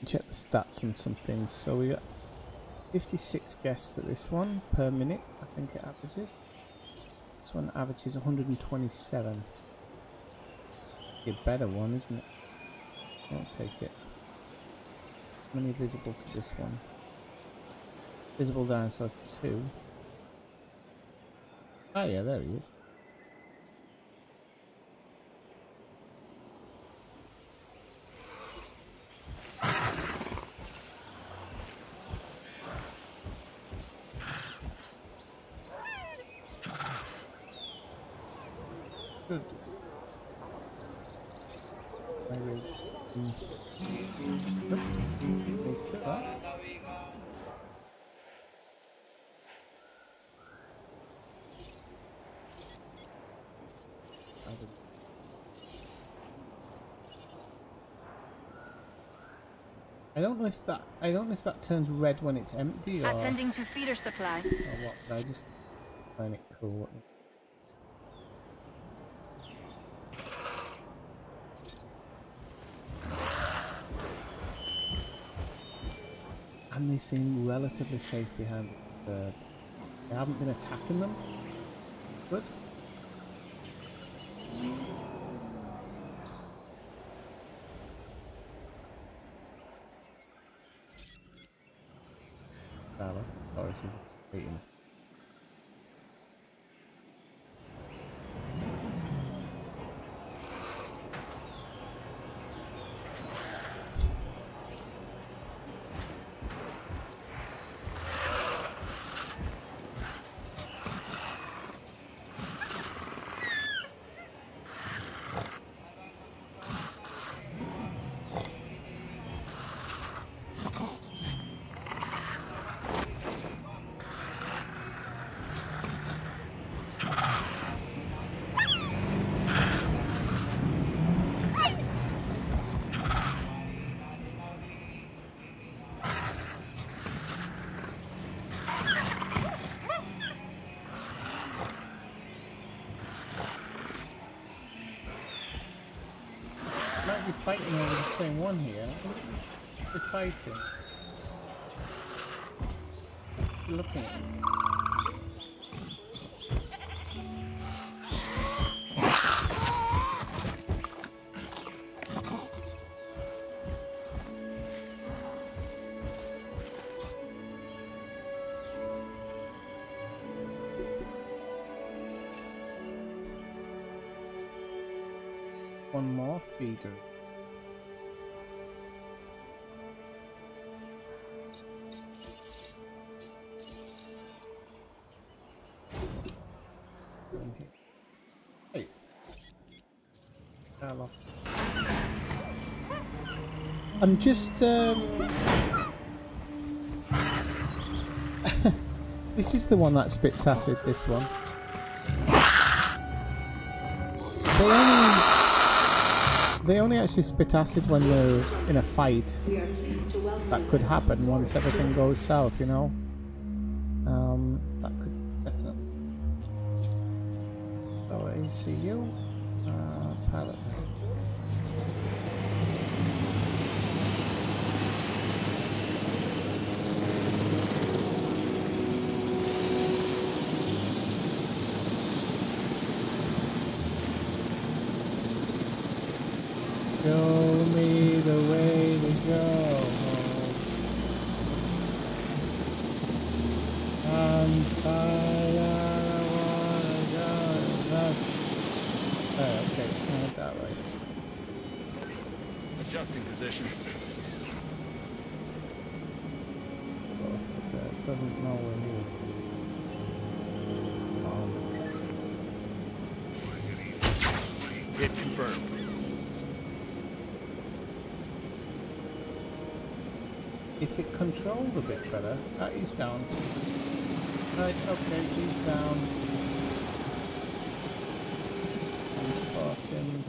Check the stats on some things. So we got 56 guests at this one per minute, I think it averages. This one averages 127. A better one, isn't it? I'll take it. How many visible to this one? Visible dinosaurs 2. Oh yeah, there he is. Good. Maybe. Oops. Need to do that. I don't know if that turns red when it's empty or Attending to feeder supply. or what. I just find it cool. And they seem relatively safe behind the... They haven't been attacking them. Good. Oh, this is waiting. Might be fighting over the same one here. They're fighting. Looking at us. One more feeder. Hey. Hello. I'm just this is the one that spits acid, this one. They only actually spit acid when they're in a fight. That could happen once everything goes south, you know? That could definitely... So, ACU, pilot. Show me the way to go home. I'm tired, I wanna go back. Oh, okay, I had that right. Adjusting position. Of course, it doesn't know we're here. Hit confirmed. If it controlled a bit better, he's down. Right, okay, he's down. He's bottomed.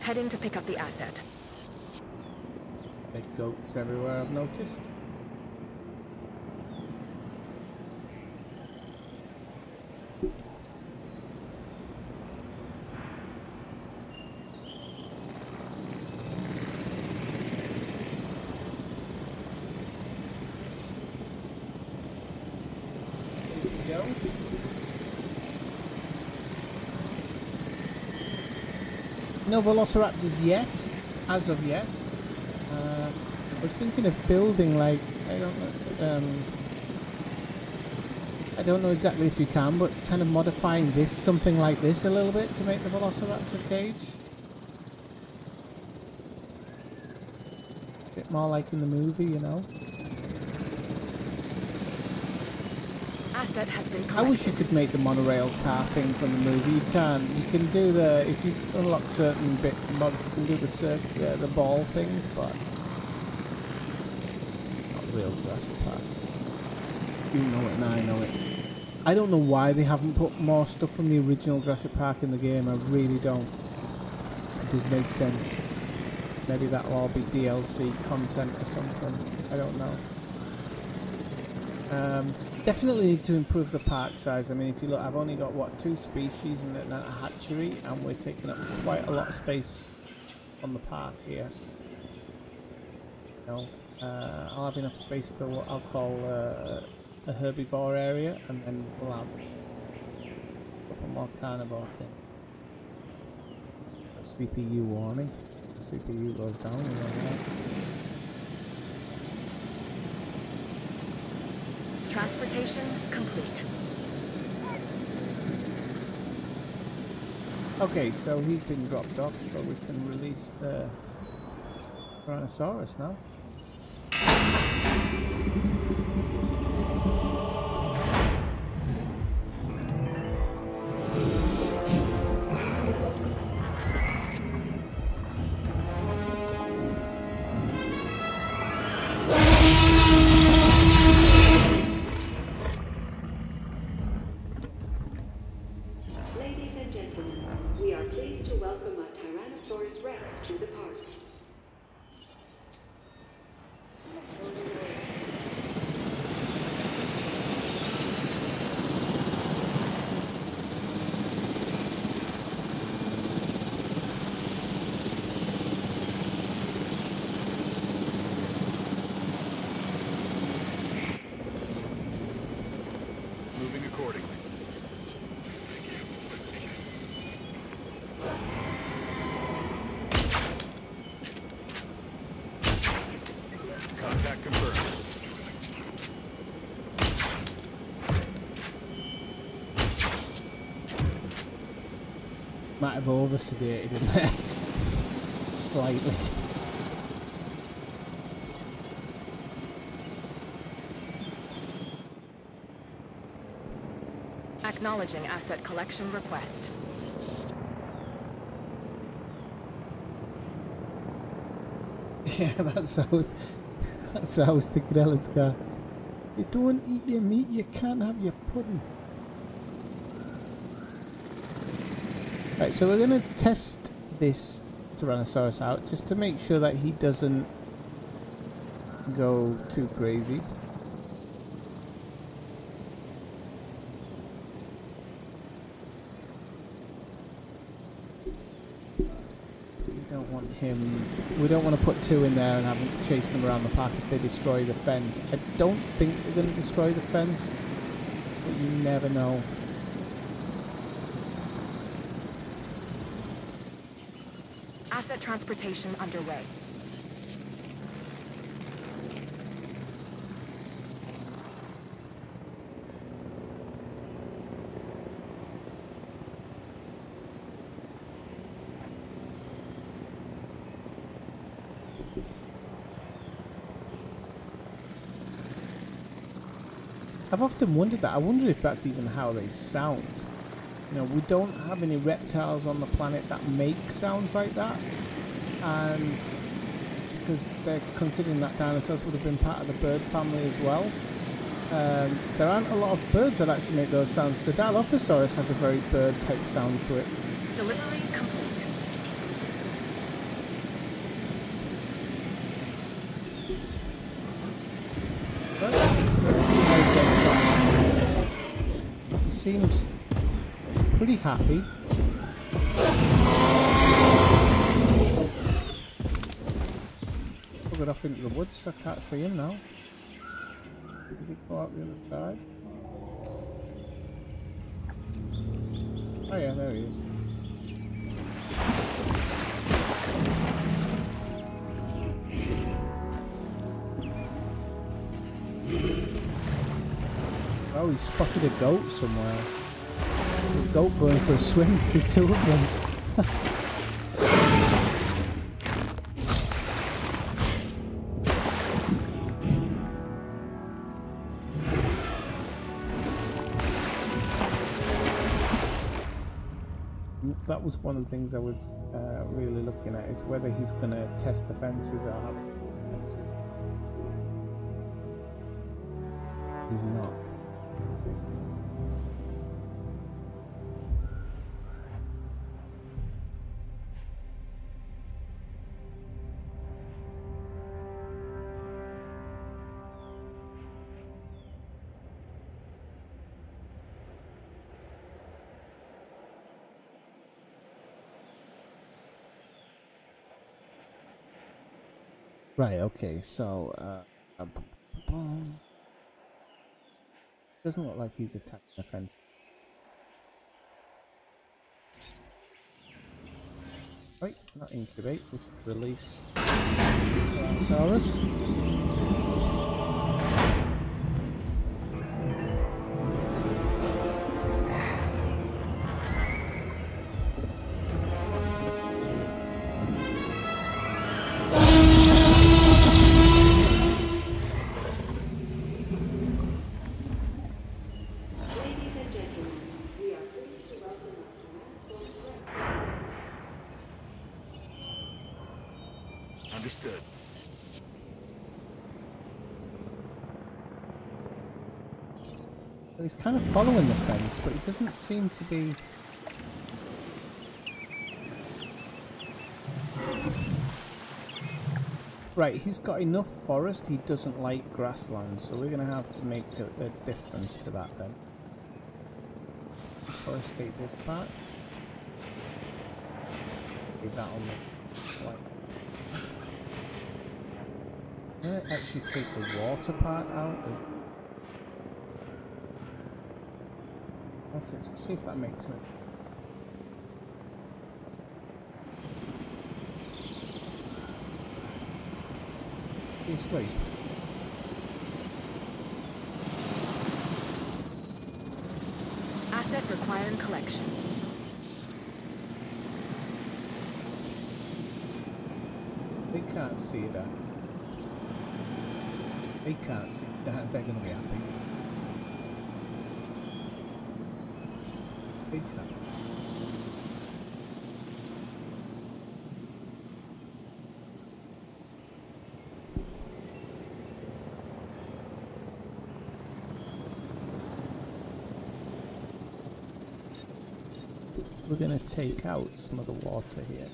Heading to pick up the asset. Big goats everywhere, I've noticed. go. No velociraptors yet, as of yet. I was thinking of building, like, I don't know exactly if you can, but kind of modifying this, something like this a little bit to make the velociraptor cage. A bit more like in the movie, you know. Asset has been collected. I wish you could make the monorail car thing from the movie. You can do the, if you unlock certain bits and bobs, you can do the ball things, but it's not real Jurassic Park. You know it and I know it. I don't know why they haven't put more stuff from the original Jurassic Park in the game. I really don't. It does make sense. Maybe that'll all be DLC content or something. I don't know. Definitely need to improve the park size. I mean, if you look, I've only got, what, 2 species and a hatchery, and we're taking up quite a lot of space on the park here. You know, I'll have enough space for what I'll call a herbivore area, and then we'll have a couple more carnivore things. A CPU warning. The CPU goes down. You know that. Transportation complete. Okay, so he's been dropped off, so we can release the Tyrannosaurus now. Ladies and gentlemen, we are pleased to welcome a Tyrannosaurus Rex to the park. Moving accordingly. Contact confirmed. Might have over sedated him there. Slightly. Acknowledging asset collection request. Yeah, that's what I was thinking, Ellen's car. You don't eat your meat, you can't have your pudding. Right, so we're going to test this Tyrannosaurus out just to make sure that he doesn't go too crazy. We don't want to put 2 in there and have them chasing them around the park if they destroy the fence. I don't think they're going to destroy the fence, but you never know. Asset transportation underway. I've often wondered that. I wonder if that's even how they sound. You know, we don't have any reptiles on the planet that make sounds like that, and because they're considering that dinosaurs would have been part of the bird family as well, there aren't a lot of birds that actually make those sounds. The Dilophosaurus has a very bird type sound to it. Delivery complete. Let's see how he gets on. He seems pretty happy. We'll get off into the woods. I can't see him now. Did he go out the other side? Oh yeah, there he is. Oh, he spotted a goat somewhere. A goat going for a swim. There's two of them. That was one of the things I was really looking at, is whether he's going to test the fences or have fences. He's not. Right, okay, so doesn't look like he's attacking the fence. Right, not incubate, we should release Tyrannosaurus. Understood. So he's kind of following the fence, but he doesn't seem to be... Right, he's got enough forest, he doesn't like grassland, so we're going to have to make a difference to that then. Forestate this part. Leave that on the swipe. I'm going to actually take the water part out. Let's see if that makes sense. You sleep. Asset requiring collection. They can't see that. They can't see that. They're going to be happy. They can't. We're going to take out some of the water here.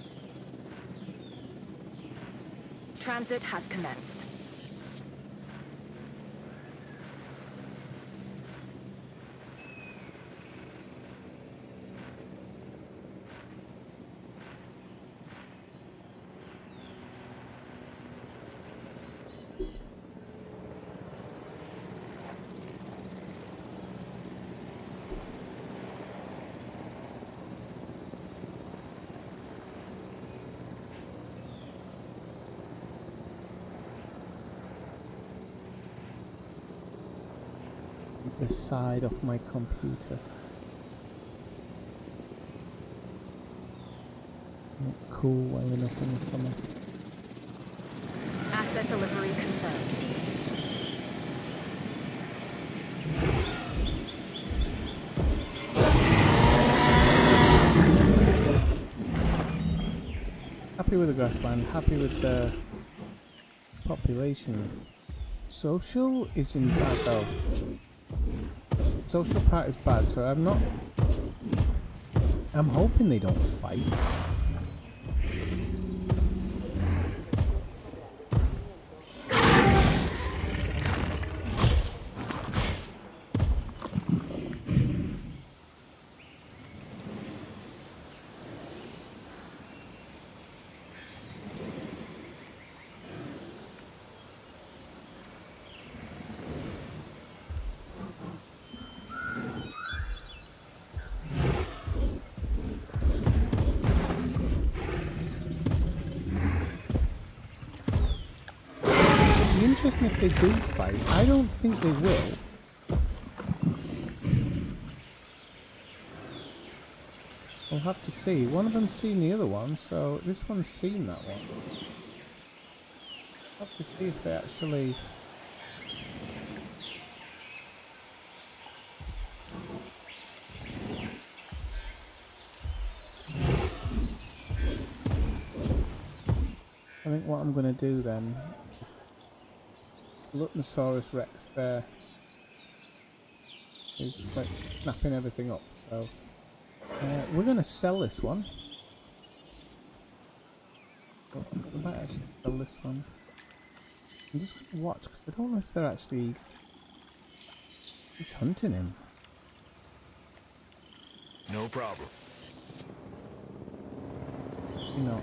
Transit has commenced. The side of my computer. Not cool well enough in the summer. Asset delivery confirmed. Happy with the grassland, happy with the population. Social isn't bad though. Social part is bad, so I'm hoping they don't fight. interesting if they do fight. I don't think they will. We'll have to see. One of them's seen the other one, so this one's seen that one. We'll have to see if they actually... I think what I'm going to do then is Lutnosaurus Rex there is like snapping everything up, so we're going to sell this one. Oh, I might actually sell this one. I'm just going to watch because I don't know if they're actually... He's hunting him. No problem. You know.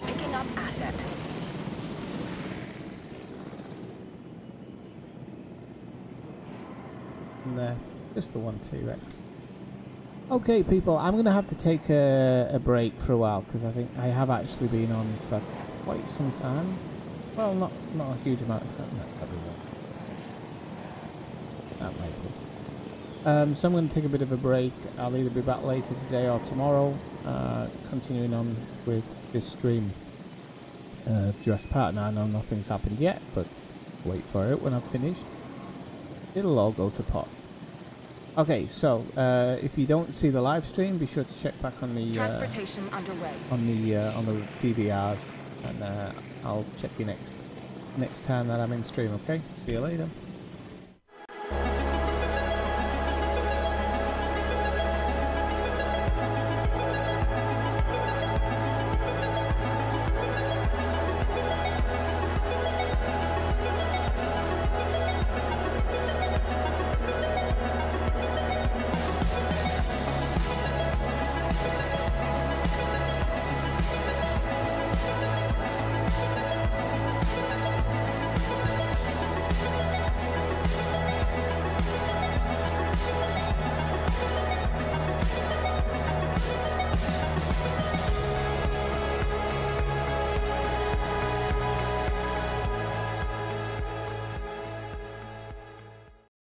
Picking up asset. And there, just the one T-Rex. Okay, people, I'm going to have to take a break for a while because I think I have actually been on for quite some time. Well, not a huge amount of time. That might be. So I'm going to take a bit of a break. I'll either be back later today or tomorrow, continuing on with this stream of Jurassic Park. Now I know nothing's happened yet, but wait for it. When I've finished, it'll all go to pot. Okay, so if you don't see the live stream, be sure to check back on the Transportation underway. on the DVRs, and I'll check you next time that I'm in stream. Okay, see you later.